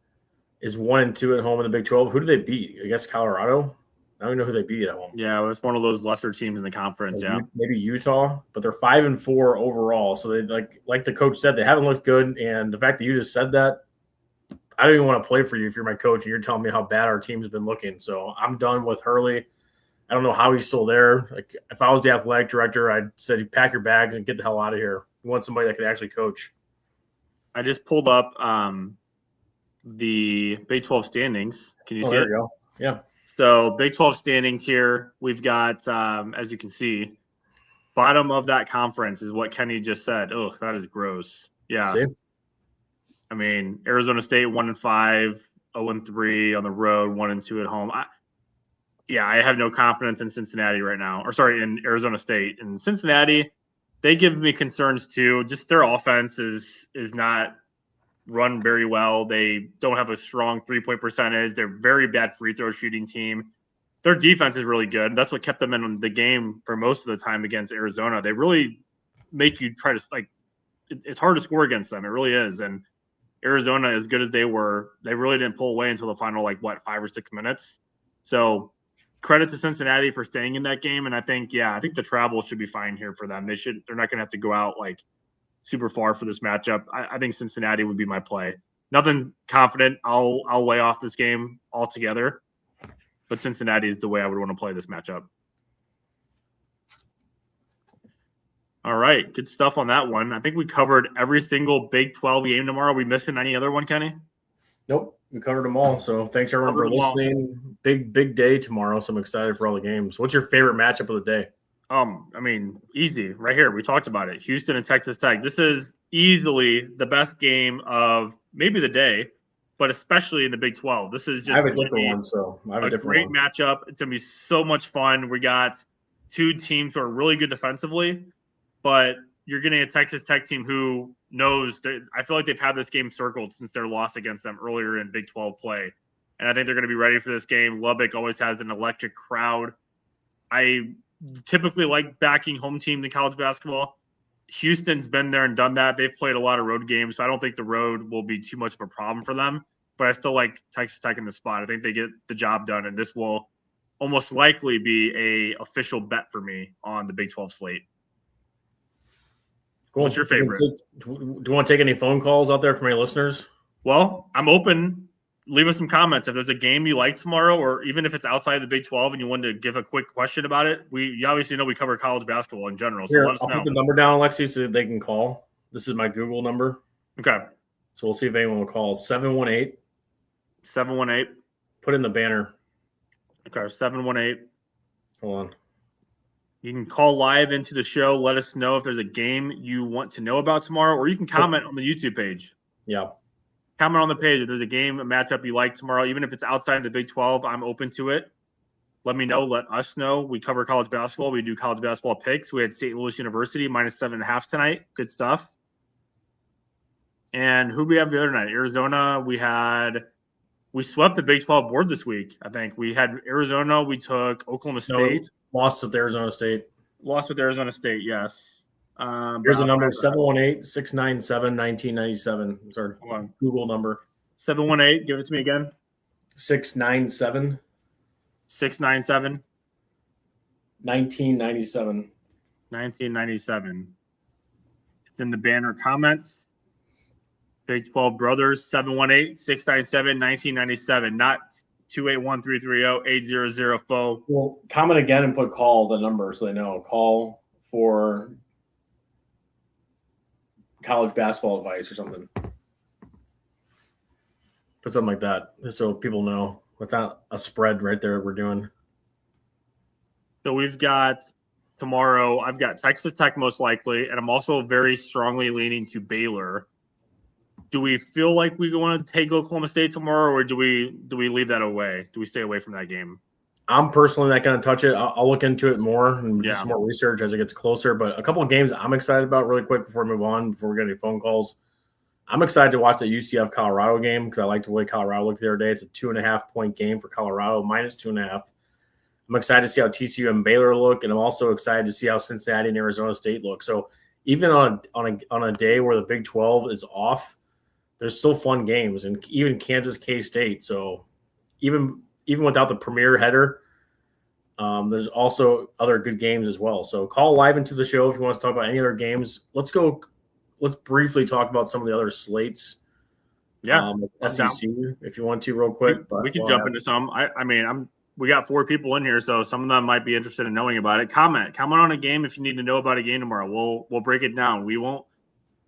[SPEAKER 2] is 1-2 at home in the Big 12. Who do they beat? I guess Colorado? I don't even know who they beat at home.
[SPEAKER 1] Yeah, it was one of those lesser teams in the conference. Yeah,
[SPEAKER 2] maybe Utah, but they're 5-4 overall. So they like the coach said, they haven't looked good. And the fact that you just said that, I don't even want to play for you if you're my coach and you're telling me how bad our team's been looking. So I'm done with Hurley. I don't know how he's still there. Like if I was the athletic director, I'd say pack your bags and get the hell out of here. We want somebody that could actually coach.
[SPEAKER 1] I just pulled up the Big 12 standings. Can you see
[SPEAKER 2] there
[SPEAKER 1] it?
[SPEAKER 2] You go. Yeah.
[SPEAKER 1] So Big 12 standings here, we've got, as you can see, bottom of that conference is what Kenny just said. Oh, that is gross. Yeah.
[SPEAKER 2] See?
[SPEAKER 1] I mean, Arizona State 1-5, 0-3 on the road, 1-2 at home. I have no confidence in Cincinnati right now. Or sorry, in Arizona State. And Cincinnati, they give me concerns too. Just their offense is not run very well. They don't have a strong 3-point percentage. They're a very bad free throw shooting team. Their defense is really good. That's what kept them in the game for most of the time against Arizona. They really make you try to it's hard to score against them. It really is. And Arizona, as good as they were, they really didn't pull away until the final 5 or 6 minutes. So credit to Cincinnati for staying in that game. And I think the travel should be fine here for them. They're not going to have to go out super far for this matchup. I think Cincinnati would be my play. Nothing confident. I'll lay off this game altogether, but Cincinnati is the way I would want to play this matchup. All right, good stuff on that one. I think we covered every single Big 12 game tomorrow. We missing any other one, Kenny?
[SPEAKER 2] Nope, we covered them all. So thanks everyone for listening. Big day tomorrow, so I'm excited for all the games. What's your favorite matchup of the day?
[SPEAKER 1] I mean, easy. Right here, we talked about it. Houston and Texas Tech. This is easily the best game of maybe the day, but especially in the Big 12. This is just
[SPEAKER 2] I have a different one, so I have a different
[SPEAKER 1] great matchup. It's going to be so much fun. We got two teams who are really good defensively, but you're getting a Texas Tech team who knows that I feel like they've had this game circled since their loss against them earlier in Big 12 play. And I think they're going to be ready for this game. Lubbock always has an electric crowd. I typically like backing home teams in college basketball. Houston's been there and done that. They've played a lot of road games, so I don't think the road will be too much of a problem for them. But I still like Texas Tech in the spot. I think they get the job done, and this will almost likely be a official bet for me on the Big 12 slate.
[SPEAKER 2] Cool.
[SPEAKER 1] What's your favorite?
[SPEAKER 2] Do you want to take any phone calls out there from any listeners?
[SPEAKER 1] Well, I'm open. Leave us some comments. If there's a game you like tomorrow, or even if it's outside the Big 12 and you wanted to give a quick question about it, you obviously know we cover college basketball in general. So
[SPEAKER 2] Here,
[SPEAKER 1] let us know.
[SPEAKER 2] I'll put the number down, Alexi, so they can call. This is my Google number.
[SPEAKER 1] Okay.
[SPEAKER 2] So we'll see if anyone will call. 718.
[SPEAKER 1] 718.
[SPEAKER 2] Put in the banner.
[SPEAKER 1] Okay, 718.
[SPEAKER 2] Hold on.
[SPEAKER 1] You can call live into the show. Let us know if there's a game you want to know about tomorrow, or you can comment on the YouTube page.
[SPEAKER 2] Yeah.
[SPEAKER 1] Comment on the page if there's a game, a matchup you like tomorrow. Even if it's outside the Big 12, I'm open to it. Let me know. Let us know. We cover college basketball. We do college basketball picks. We had St. Louis University -7.5 tonight. Good stuff. And who we have the other night? Arizona. We swept the Big 12 board this week, I think. We had Arizona. We took Oklahoma State.
[SPEAKER 2] Lost with Arizona State.
[SPEAKER 1] Lost with Arizona State, yes.
[SPEAKER 2] Here's the number, 718-697-1997. It's our Google number.
[SPEAKER 1] 718, give it to me again.
[SPEAKER 2] 697.
[SPEAKER 1] 697.
[SPEAKER 2] 1997.
[SPEAKER 1] 1997. It's in the banner comments. Big 12 Brothers, 718-697-1997, not 281-330-8004.
[SPEAKER 2] Well, comment again and put call the number so they know. Call for college basketball advice or something. Put something like that so people know. What's not a spread right there we're doing?
[SPEAKER 1] So we've got tomorrow, I've got Texas Tech most likely, and I'm also very strongly leaning to Baylor. Do we feel like we want to take Oklahoma State tomorrow, or do we leave that away? Do we stay away from that game?
[SPEAKER 2] I'm personally not going to touch it. I'll look into it more and do
[SPEAKER 1] Yeah.
[SPEAKER 2] some more research as it gets closer. But a couple of games I'm excited about really quick before we move on, before we get any phone calls. I'm excited to watch the UCF Colorado game because I like the way Colorado looked the other day. It's a 2.5-point game for Colorado, minus 2.5. I'm excited to see how TCU and Baylor look, and I'm also excited to see how Cincinnati and Arizona State look. So even on a day where the Big 12 is off, there's still fun games, and even Kansas K-State. So even without the premier header, there's also other good games as well. So call live into the show if you want us to talk about any other games. Let's briefly talk about some of the other slates.
[SPEAKER 1] Yeah,
[SPEAKER 2] SEC if you want to real quick.
[SPEAKER 1] We can jump into some. We got 4 people in here, so some of them might be interested in knowing about it. Comment on a game if you need to know about a game tomorrow. We'll break it down. We won't,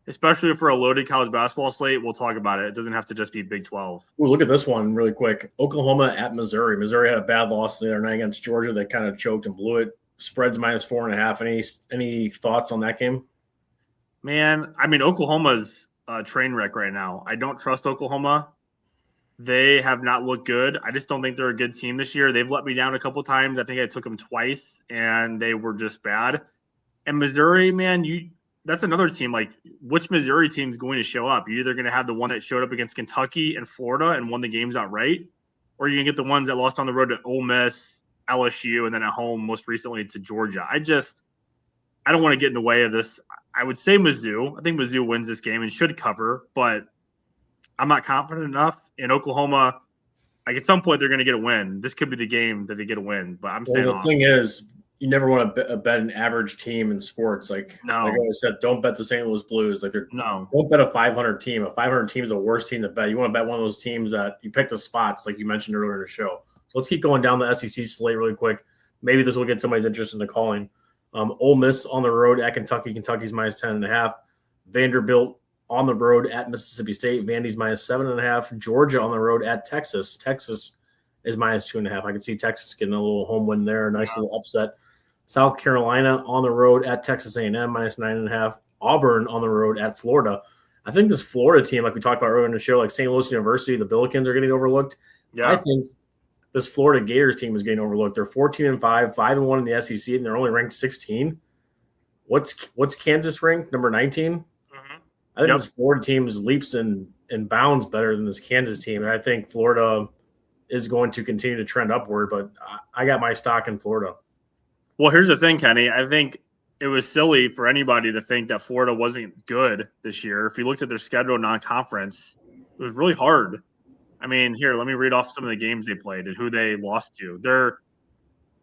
[SPEAKER 1] especially for a loaded college basketball slate, we'll talk about it. It doesn't have to just be Big 12.
[SPEAKER 2] Ooh, look at this one really quick. Oklahoma at Missouri. Missouri had a bad loss the other night against Georgia. They kind of choked and blew it. Spreads minus 4.5. Any thoughts on that game?
[SPEAKER 1] Man, Oklahoma's a train wreck right now. I don't trust Oklahoma. They have not looked good. I just don't think they're a good team this year. They've let me down a couple times. I think I took them twice, and they were just bad. And Missouri, man, that's another team. Like, which Missouri team is going to show up? You're either going to have the one that showed up against Kentucky and Florida and won the games outright, or you're going to get the ones that lost on the road to Ole Miss, LSU, and then at home most recently to Georgia. I don't want to get in the way of this. I would say Mizzou. I think Mizzou wins this game and should cover, but I'm not confident enough in Oklahoma. Like, at some point, they're going to get a win. This could be the game that they get a win, but I'm saying
[SPEAKER 2] the thing is, you never want to bet an average team in sports. Like I said, don't bet the St. Louis Blues. Don't bet a 500 team. A 500 team is the worst team to bet. You want to bet one of those teams that you pick the spots, like you mentioned earlier in the show. So let's keep going down the SEC slate really quick. Maybe this will get somebody's interest in the calling. Ole Miss on the road at Kentucky. Kentucky's minus 10.5. Vanderbilt on the road at Mississippi State. Vandy's minus 7.5. Georgia on the road at Texas. Texas is minus 2.5. I can see Texas getting a little home win there. Nice little upset. South Carolina on the road at Texas A&M, minus 9.5. Auburn on the road at Florida. I think this Florida team, like we talked about earlier in the show, like St. Louis University, the Billikens are getting overlooked. Yeah. I think this Florida Gators team is getting overlooked. They're 14-5, 5-1 in the SEC, and they're only ranked 16. What's Kansas ranked? Number 19? Mm-hmm. I think this Florida team is leaps and bounds better than this Kansas team, and I think Florida is going to continue to trend upward, but I got my stock in Florida.
[SPEAKER 1] Well, here's the thing, Kenny. I think it was silly for anybody to think that Florida wasn't good this year. If you looked at their schedule non-conference, it was really hard. Here, let me read off some of the games they played and who they lost to. They're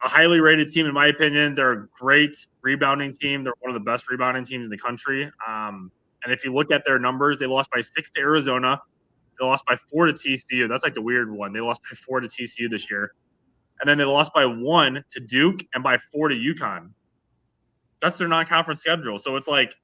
[SPEAKER 1] a highly rated team, in my opinion. They're a great rebounding team. They're one of the best rebounding teams in the country. And if you look at their numbers, they lost by 6 to Arizona. They lost by 4 to TCU. That's like the weird one. They lost by 4 to TCU this year. And then they lost by 1 to Duke and by 4 to UConn. That's their non-conference schedule. So it's like,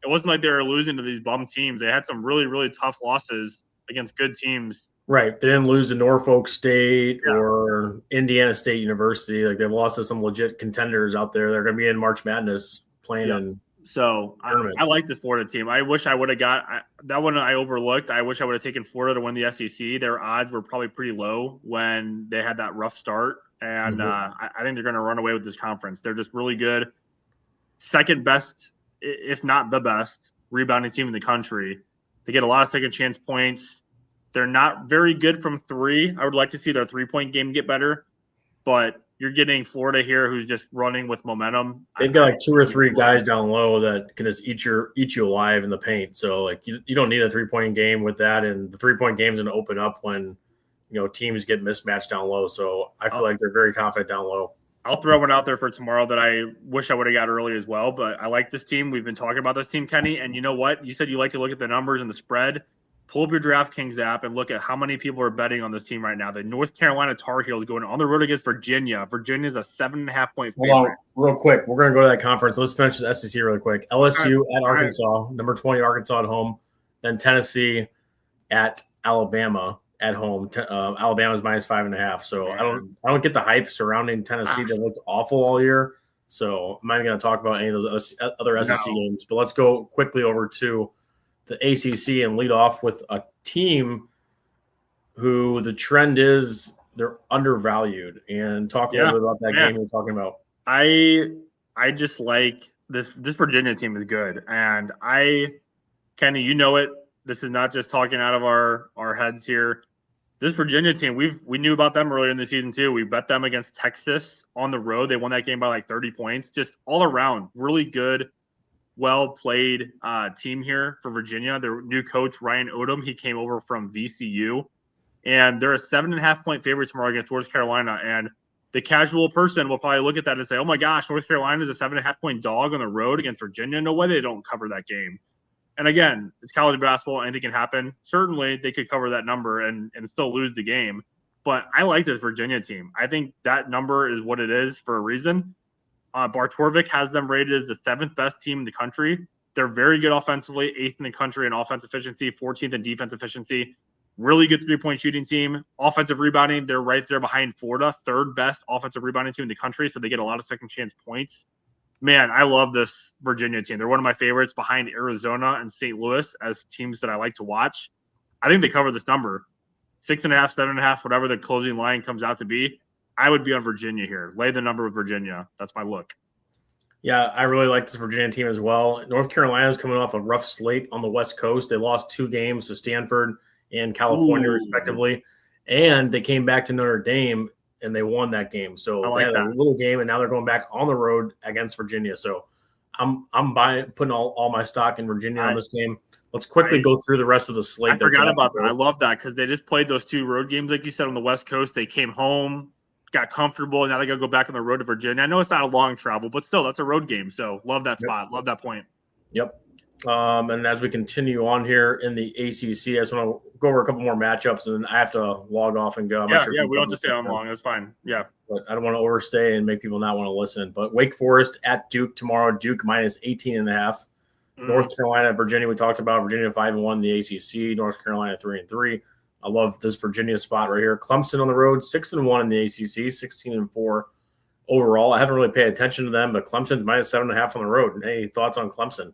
[SPEAKER 1] it wasn't like they were losing to these bum teams. They had some really, really tough losses against good teams.
[SPEAKER 2] Right. They didn't lose to Norfolk State or Indiana State University. Like, they've lost to some legit contenders out there. They're going to be in March Madness playing in.
[SPEAKER 1] So I like this Florida team. I wish I would have got that one. I overlooked. I wish I would have taken Florida to win the SEC. Their odds were probably pretty low when they had that rough start, and I think they're going to run away with this conference. They're just really good. Second best, if not the best, rebounding team in the country. They get a lot of second chance points. They're not very good from 3. I would like to see their 3-point game get better, but you're getting Florida here, who's just running with momentum.
[SPEAKER 2] They've got like 2 or 3 guys down low that can just eat you alive in the paint. So like you don't need a 3-point game with that, and the 3-point game is going to open up when teams get mismatched down low. So I feel like they're very confident down low.
[SPEAKER 1] I'll throw one out there for tomorrow that I wish I would have got early as well. But I like this team. We've been talking about this team, Kenny. And you know what? You said you like to look at the numbers and the spread. Pull up your DraftKings app and look at how many people are betting on this team right now. The North Carolina Tar Heels going on the road against Virginia. Virginia's a 7.5-point favorite.
[SPEAKER 2] Hold on, real quick. We're going to go to that conference. Let's finish the SEC really quick. LSU at Arkansas, number 20 Arkansas at home. Then Tennessee at Alabama. at home. Alabama's minus 5.5. So I don't get the hype surrounding Tennessee. They looked awful all year. So I'm not even going to talk about any of those other SEC games. But let's go quickly over to the ACC and lead off with a team who the trend is they're undervalued. And talk a little bit about that game we're talking about.
[SPEAKER 1] I just like this Virginia team is good. And Kenny, you know it. This is not just talking out of our heads here. This Virginia team, we knew about them earlier in the season too. We bet them against Texas on the road. They won that game by like 30 points. Just all around, really good, well-played team here for Virginia. Their new coach, Ryan Odom, he came over from VCU. And they're a 7.5-point favorite tomorrow against North Carolina. And the casual person will probably look at that and say, oh my gosh, North Carolina is a 7.5-point dog on the road against Virginia. No way they don't cover that game. And again, it's college basketball. Anything can happen. Certainly, they could cover that number and still lose the game. But I like this Virginia team. I think that number is what it is for a reason. Bartorvik has them rated as the 7th best team in the country. They're very good offensively, 8th in the country in offense efficiency, 14th in defense efficiency. Really good three-point shooting team. Offensive rebounding, they're right there behind Florida, 3rd best offensive rebounding team in the country, so they get a lot of second-chance points. Man, I love this Virginia team. They're one of my favorites behind Arizona and St. Louis as teams that I like to watch. I think they cover this number. 6.5, 7.5, whatever the closing line comes out to be. I would be on Virginia here. Lay the number with Virginia. That's my look.
[SPEAKER 2] Yeah, I really like this Virginia team as well. North Carolina's coming off a rough slate on the West Coast. They lost 2 games to Stanford and California, respectively. And they came back to Notre Dame and they won that game. So they had a little game, and now they're going back on the road against Virginia. So I'm putting all my stock in Virginia on this game. Let's quickly go through the rest of the slate.
[SPEAKER 1] I forgot about that. I love that because they just played those 2 road games, like you said, on the West Coast. They came home, got comfortable, and now they got to go back on the road to Virginia. I know it's not a long travel, but still, that's a road game. So love that spot. Love that point.
[SPEAKER 2] Yep. And as we continue on here in the ACC, I just want to go over a couple more matchups, and then I have to log off and go.
[SPEAKER 1] We don't have to stay on long. That's fine. Yeah.
[SPEAKER 2] But I don't want to overstay and make people not want to listen. But Wake Forest at Duke tomorrow. Duke minus 18.5. North Carolina, Virginia, we talked about. Virginia 5-1 in the ACC. North Carolina 3-3. I love this Virginia spot right here. Clemson on the road, 6-1 in the ACC, 16-4 overall. I haven't really paid attention to them, but Clemson's minus 7.5 on the road. Any thoughts on Clemson?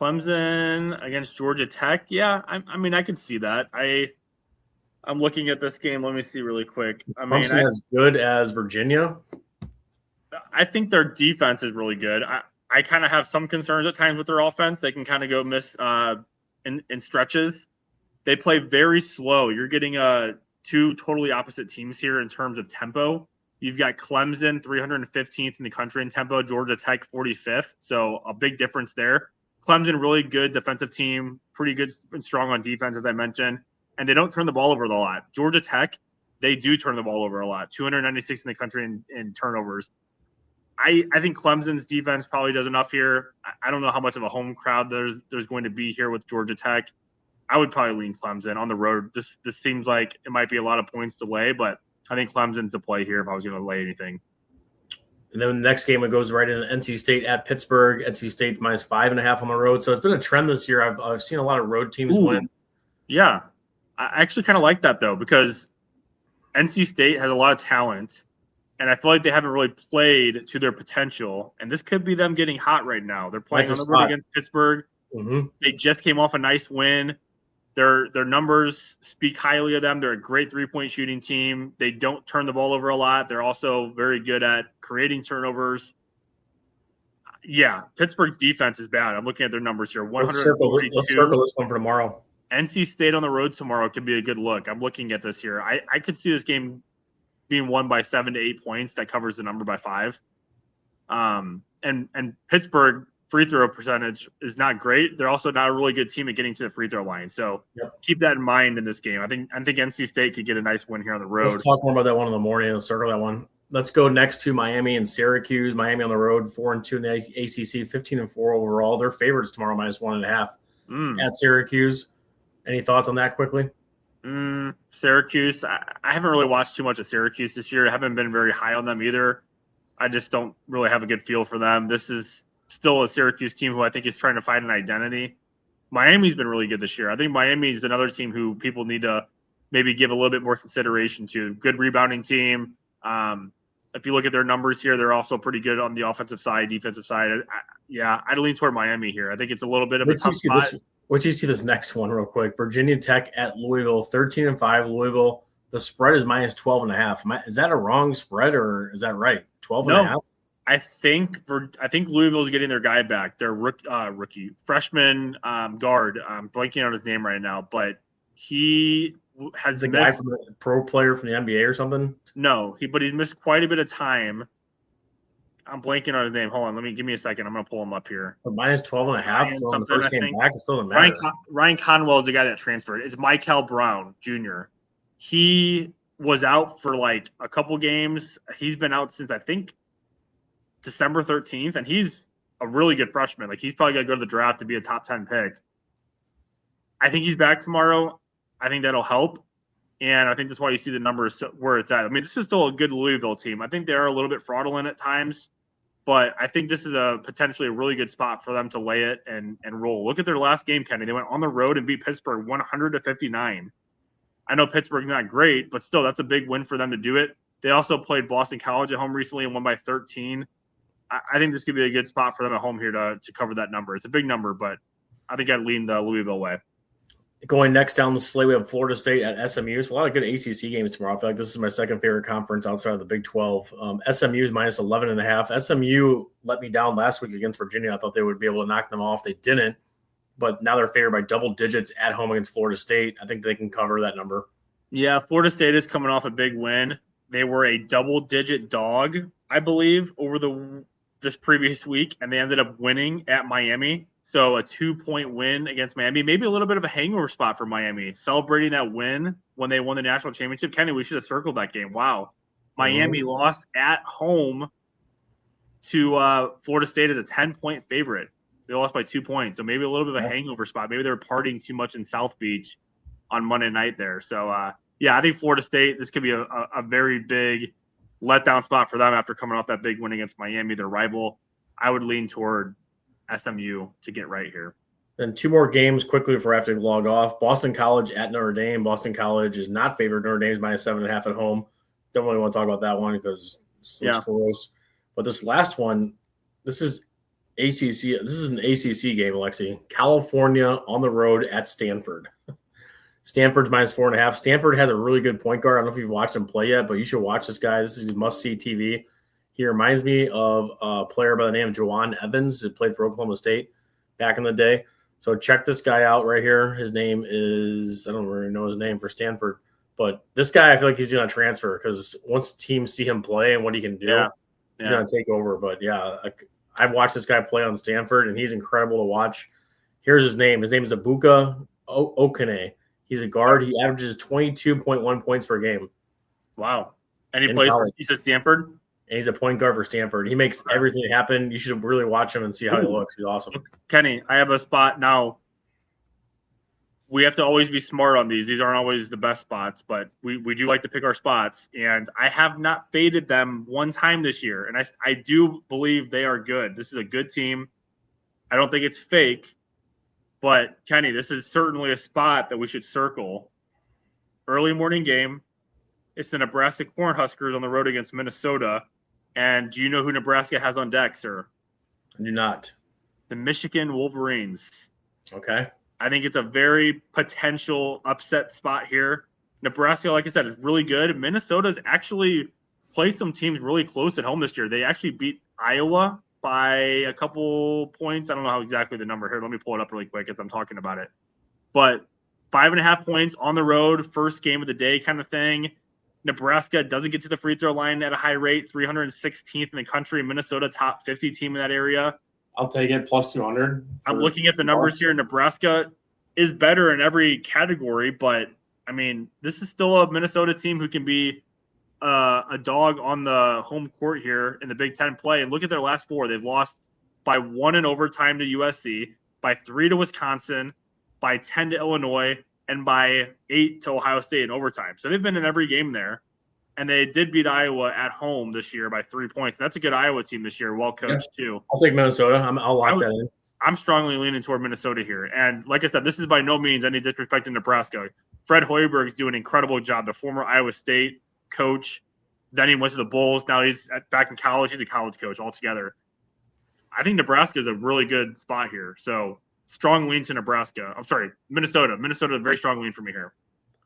[SPEAKER 1] Clemson against Georgia Tech. Yeah, I mean, I can see that. I'm looking at this game. Let me see really quick.
[SPEAKER 2] Clemson as good as Virginia?
[SPEAKER 1] I think their defense is really good. I kind of have some concerns at times with their offense. They can kind of go miss in stretches. They play very slow. You're getting 2 totally opposite teams here in terms of tempo. You've got Clemson 315th in the country in tempo, Georgia Tech 45th. So a big difference there. Clemson, really good defensive team, pretty good and strong on defense, as I mentioned, and they don't turn the ball over a lot. Georgia Tech, they do turn the ball over a lot, 296 in the country in turnovers. I think Clemson's defense probably does enough here. I don't know how much of a home crowd there's going to be here with Georgia Tech. I would probably lean Clemson on the road. This seems like it might be a lot of points to lay, but I think Clemson's the play here if I was going to lay anything.
[SPEAKER 2] And then the next game, it goes right into NC State at Pittsburgh. NC State minus 5.5 on the road. So it's been a trend this year. I've seen a lot of road teams win.
[SPEAKER 1] Yeah. I actually kind of like that, though, because NC State has a lot of talent, and I feel like they haven't really played to their potential. And this could be them getting hot right now. They're playing on the road against Pittsburgh. Mm-hmm. They just came off a nice win. Their numbers speak highly of them. They're a great 3-point shooting team. They don't turn the ball over a lot. They're also very good at creating turnovers. Yeah, Pittsburgh's defense is bad. I'm looking at their numbers here. 142.
[SPEAKER 2] Let's circle this one for tomorrow.
[SPEAKER 1] NC State on the road tomorrow could be a good look. I'm looking at this here. I could see this game being won by 7 to 8 points. That covers the number by 5. And Pittsburgh free throw percentage is not great. They're also not a really good team at getting to the free throw line. So keep that in mind in this game. I think NC State could get a nice win here on the road.
[SPEAKER 2] Let's talk more about that one in the morning. Let's circle that one. Let's go next to Miami and Syracuse. Miami on the road, 4-2 in the ACC, 15-4 overall. They're favorites tomorrow, minus 1.5 at Syracuse. Any thoughts on that quickly?
[SPEAKER 1] Syracuse. I haven't really watched too much of Syracuse this year. I haven't been very high on them either. I just don't really have a good feel for them. This is still a Syracuse team who I think is trying to find an identity. Miami's been really good this year. I think Miami is another team who people need to maybe give a little bit more consideration to. Good rebounding team. If you look at their numbers here, they're also pretty good on the offensive side, defensive side. I'd lean toward Miami here. I think it's a little bit of a tough spot.
[SPEAKER 2] Wait till you see this next one real quick. Virginia Tech at Louisville, 13-5 Louisville. The spread is minus 12.5. Is that a wrong spread or is that right? 12.5?
[SPEAKER 1] I think Louisville's getting their guy back. Their rookie freshman guard. I'm blanking on his name right now, but he has
[SPEAKER 2] the guy from the pro player from the NBA or something.
[SPEAKER 1] No, but he missed quite a bit of time. I'm blanking on his name. Hold on, give me a second. I'm gonna pull him up here.
[SPEAKER 2] But minus 12.5 from the first game back. It still doesn't matter.
[SPEAKER 1] Ryan Conwell is the guy that transferred. It's Michael Brown Jr. He was out for like a couple games. He's been out since I think December 13th, and he's a really good freshman. Like he's probably gonna go to the draft to be a top 10 pick. I think he's back tomorrow. I think that'll help. And I think that's why you see the numbers where it's at. I mean, this is still a good Louisville team. I think they are a little bit fraudulent at times, but I think this is potentially a really good spot for them to lay it and roll. Look at their last game, Kenny. They went on the road and beat Pittsburgh 100-59. I know Pittsburgh's not great, but still, that's a big win for them to do it. They also played Boston College at home recently and won by 13. I think this could be a good spot for them at home here to cover that number. It's a big number, but I think I'd lean the Louisville way.
[SPEAKER 2] Going next down the slate, we have Florida State at SMU. So a lot of good ACC games tomorrow. I feel like this is my second favorite conference outside of the Big 12. SMU is minus 11.5. SMU let me down last week against Virginia. I thought they would be able to knock them off. They didn't, but now they're favored by double digits at home against Florida State. I think they can cover that number.
[SPEAKER 1] Yeah, Florida State is coming off a big win. They were a double-digit dog, I believe, over this previous week, and they ended up winning at Miami. So a 2-point win against Miami, maybe a little bit of a hangover spot for Miami, celebrating that win when they won the national championship. Kenny, we should have circled that game. Wow. Miami lost at home to Florida State as a 10-point favorite. They lost by 2 points. So maybe a little bit of a hangover spot. Maybe they were partying too much in South Beach on Monday night there. So, I think Florida State, this could be a very big letdown spot for them after coming off that big win against Miami, their rival. I would lean toward SMU to get right here.
[SPEAKER 2] Then two more games quickly before I have to log off. Boston College at Notre Dame. Boston College is not favored. Notre Dame is minus 7.5 at home. Don't really want to talk about that one because it's close. But this last one, this is ACC. This is an ACC game, Alexi. California on the road at Stanford. Stanford's minus 4.5. Stanford has a really good point guard. I don't know if you've watched him play yet, but you should watch this guy. This is must-see TV. He reminds me of a player by the name of Juwan Evans who played for Oklahoma State back in the day. So check this guy out right here. His name is – I don't really know his name for Stanford. But this guy, I feel like he's going to transfer because once teams see him play and what he can do, he's going to take over. But, I've watched this guy play on Stanford, and he's incredible to watch. Here's his name. His name is Ebuka Okene. He's a guard. He averages 22.1 points per game.
[SPEAKER 1] Wow. And he plays – he's at Stanford?
[SPEAKER 2] And he's a point guard for Stanford. He makes everything happen. You should really watch him and see how he looks. He's awesome.
[SPEAKER 1] Kenny, I have a spot now. We have to always be smart on these. These aren't always the best spots, but we do like to pick our spots. And I have not faded them one time this year. And I do believe they are good. This is a good team. I don't think it's fake. But, Kenny, this is certainly a spot that we should circle. Early morning game. It's the Nebraska Cornhuskers on the road against Minnesota. And do you know who Nebraska has on deck, sir?
[SPEAKER 2] I do not.
[SPEAKER 1] The Michigan Wolverines.
[SPEAKER 2] Okay.
[SPEAKER 1] I think it's a very potential upset spot here. Nebraska, like I said, is really good. Minnesota's actually played some teams really close at home this year. They actually beat Iowa by a couple points. I don't know how exactly the number here. Let me pull it up really quick as I'm talking about it. But 5.5 points on the road, first game of the day kind of thing. Nebraska doesn't get to the free throw line at a high rate, 316th in the country. Minnesota, top 50 team in that area.
[SPEAKER 2] I'll take it, plus 200.
[SPEAKER 1] I'm looking at the numbers here. Nebraska is better in every category, but, I mean, this is still a Minnesota team who can be a dog on the home court here in the Big Ten play. And look at their last four. They've lost by 1 in overtime to USC, by 3 to Wisconsin, by 10 to Illinois, and by 8 to Ohio State in overtime. So they've been in every game there. And they did beat Iowa at home this year by 3 points. That's a good Iowa team this year, well coached too.
[SPEAKER 2] I'll take Minnesota. I'll lock that in.
[SPEAKER 1] I'm strongly leaning toward Minnesota here. And like I said, this is by no means any disrespect to Nebraska. Fred Hoiberg's doing an incredible job, the former Iowa State coach. Then he went to the Bulls. Now he's back in college. He's a college coach altogether. I think Nebraska is a really good spot here. So strong lean to Nebraska. I'm sorry, Minnesota. Minnesota, a very strong lean for me here.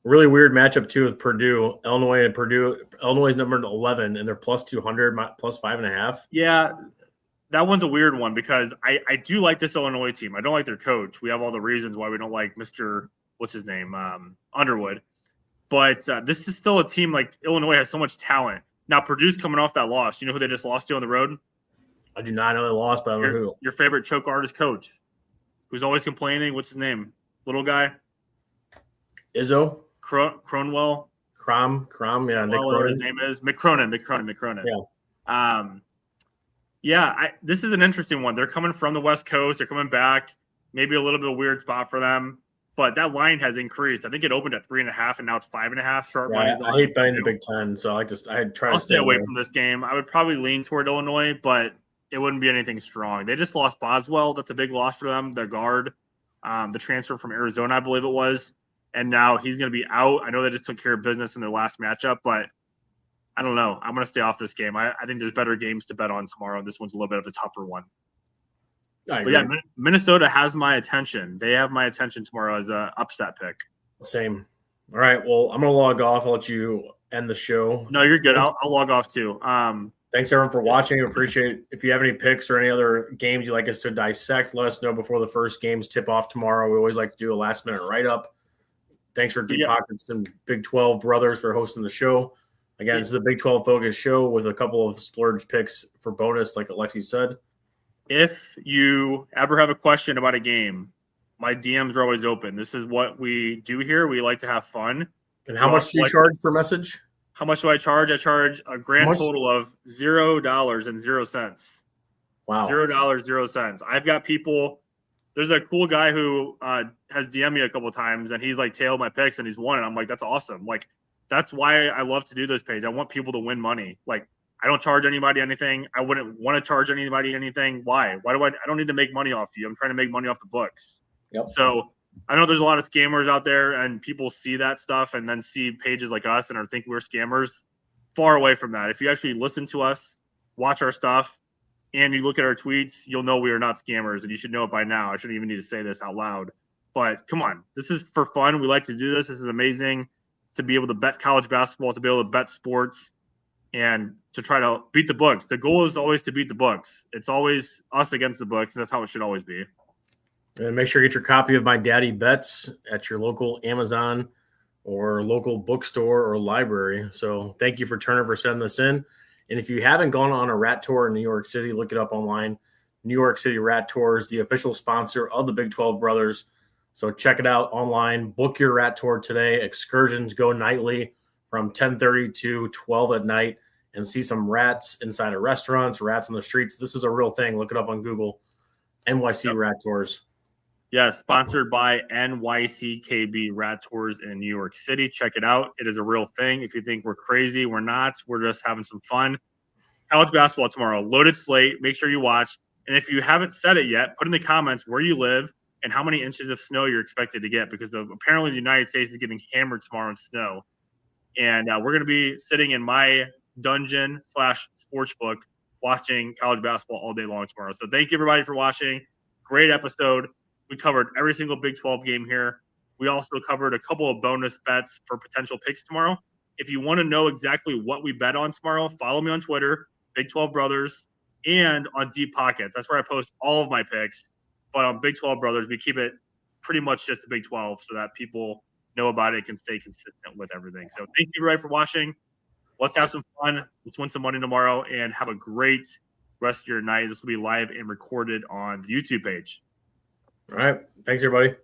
[SPEAKER 2] Really weird matchup too with Purdue, Illinois, and Purdue. Illinois is numbered 11, and they're plus 200, plus 5.5.
[SPEAKER 1] Yeah, that one's a weird one because I do like this Illinois team. I don't like their coach. We have all the reasons why we don't like Mr. What's his name, Underwood. But this is still a team like Illinois has so much talent. Now Purdue's coming off that loss. You know who they just lost to on the road?
[SPEAKER 2] I do not know they lost, but I don't know who.
[SPEAKER 1] Your favorite choke artist coach, who's always complaining. What's his name? Little guy.
[SPEAKER 2] Izzo.
[SPEAKER 1] Cronwell.
[SPEAKER 2] Crom, yeah, Nick
[SPEAKER 1] whatever
[SPEAKER 2] Cronin.
[SPEAKER 1] his name is. McCronin. Yeah. This is an interesting one. They're coming from the West Coast. They're coming back. Maybe a little bit of a weird spot for them. But that line has increased. I think it opened at 3.5, and now it's 5.5. Sharp money.
[SPEAKER 2] I hate betting the Big Ten, so I try to
[SPEAKER 1] stay away from this game. I would probably lean toward Illinois, but it wouldn't be anything strong. They just lost Boswell. That's a big loss for them. Their guard, the transfer from Arizona, I believe it was. And now he's going to be out. I know they just took care of business in their last matchup, but I don't know. I'm going to stay off this game. I think there's better games to bet on tomorrow. This one's a little bit of a tougher one. But yeah, Minnesota has my attention. They have my attention tomorrow as an upset pick.
[SPEAKER 2] Same. All right. Well, I'm going to log off. I'll let you end the show.
[SPEAKER 1] No, you're good. I'll log off too.
[SPEAKER 2] Thanks, everyone, for watching. I appreciate it. If you have any picks or any other games you'd like us to dissect, let us know before the first games tip off tomorrow. We always like to do a last-minute write-up. Thanks for Deep Pockets and Big 12 Brothers for hosting the show. Again, this is a Big 12 focused show with a couple of splurge picks for bonus, like Alexi said.
[SPEAKER 1] If you ever have a question about a game, my DMs are always open. This is what we do here. We like to have fun.
[SPEAKER 2] And how much do you charge per message?
[SPEAKER 1] How much do I charge? I charge a grand total of $0.00. Wow. $0.00. I've got people. There's a cool guy who has DM'd me a couple of times, and he's like tailed my picks, and he's won it. I'm like, that's awesome. Like, that's why I love to do this page. I want people to win money. Like, I don't charge anybody anything. I wouldn't want to charge anybody anything. Why? Why do I don't need to make money off you. I'm trying to make money off the books.
[SPEAKER 2] Yep.
[SPEAKER 1] So I know there's a lot of scammers out there, and people see that stuff and then see pages like us and are think we're scammers. Far away from that. If you actually listen to us, watch our stuff, and you look at our tweets, you'll know we are not scammers, and you should know it by now. I shouldn't even need to say this out loud. But come on, this is for fun. We like to do this. This is amazing to be able to bet college basketball, to be able to bet sports, and to try to beat the books. The goal is always to beat the books. It's always us against the books, and that's how it should always be.
[SPEAKER 2] And make sure you get your copy of My Daddy Bets at your local Amazon or local bookstore or library. So thank you for Turner for sending this in. And if you haven't gone on a rat tour in New York City, look it up online. New York City Rat Tour is the official sponsor of the Big 12 Brothers. So check it out online. Book your rat tour today. Excursions go nightly from 10:30 to 12 at night, and see some rats inside of restaurants, rats on the streets. This is a real thing. Look it up on Google. NYC Rat Tours.
[SPEAKER 1] Yeah, sponsored by NYCKB Rat Tours in New York City. Check it out. It is a real thing. If you think we're crazy, we're not. We're just having some fun. College basketball tomorrow. Loaded slate. Make sure you watch. And if you haven't said it yet, put in the comments where you live and how many inches of snow you're expected to get, because apparently the United States is getting hammered tomorrow in snow. And we're going to be sitting in my dungeon/sportsbook watching college basketball all day long tomorrow. So thank you, everybody, for watching. Great episode. We covered every single Big 12 game here. We also covered a couple of bonus bets for potential picks tomorrow. If you want to know exactly what we bet on tomorrow, follow me on Twitter, Big 12 Brothers, and on Deep Pockets. That's where I post all of my picks. But on Big 12 Brothers, we keep it pretty much just a Big 12 so that people know about it, can stay consistent with everything. So thank you, everybody, for watching. Let's have some fun. Let's win some money tomorrow and have a great rest of your night. This will be live and recorded on the YouTube page.
[SPEAKER 2] All right. Thanks, everybody.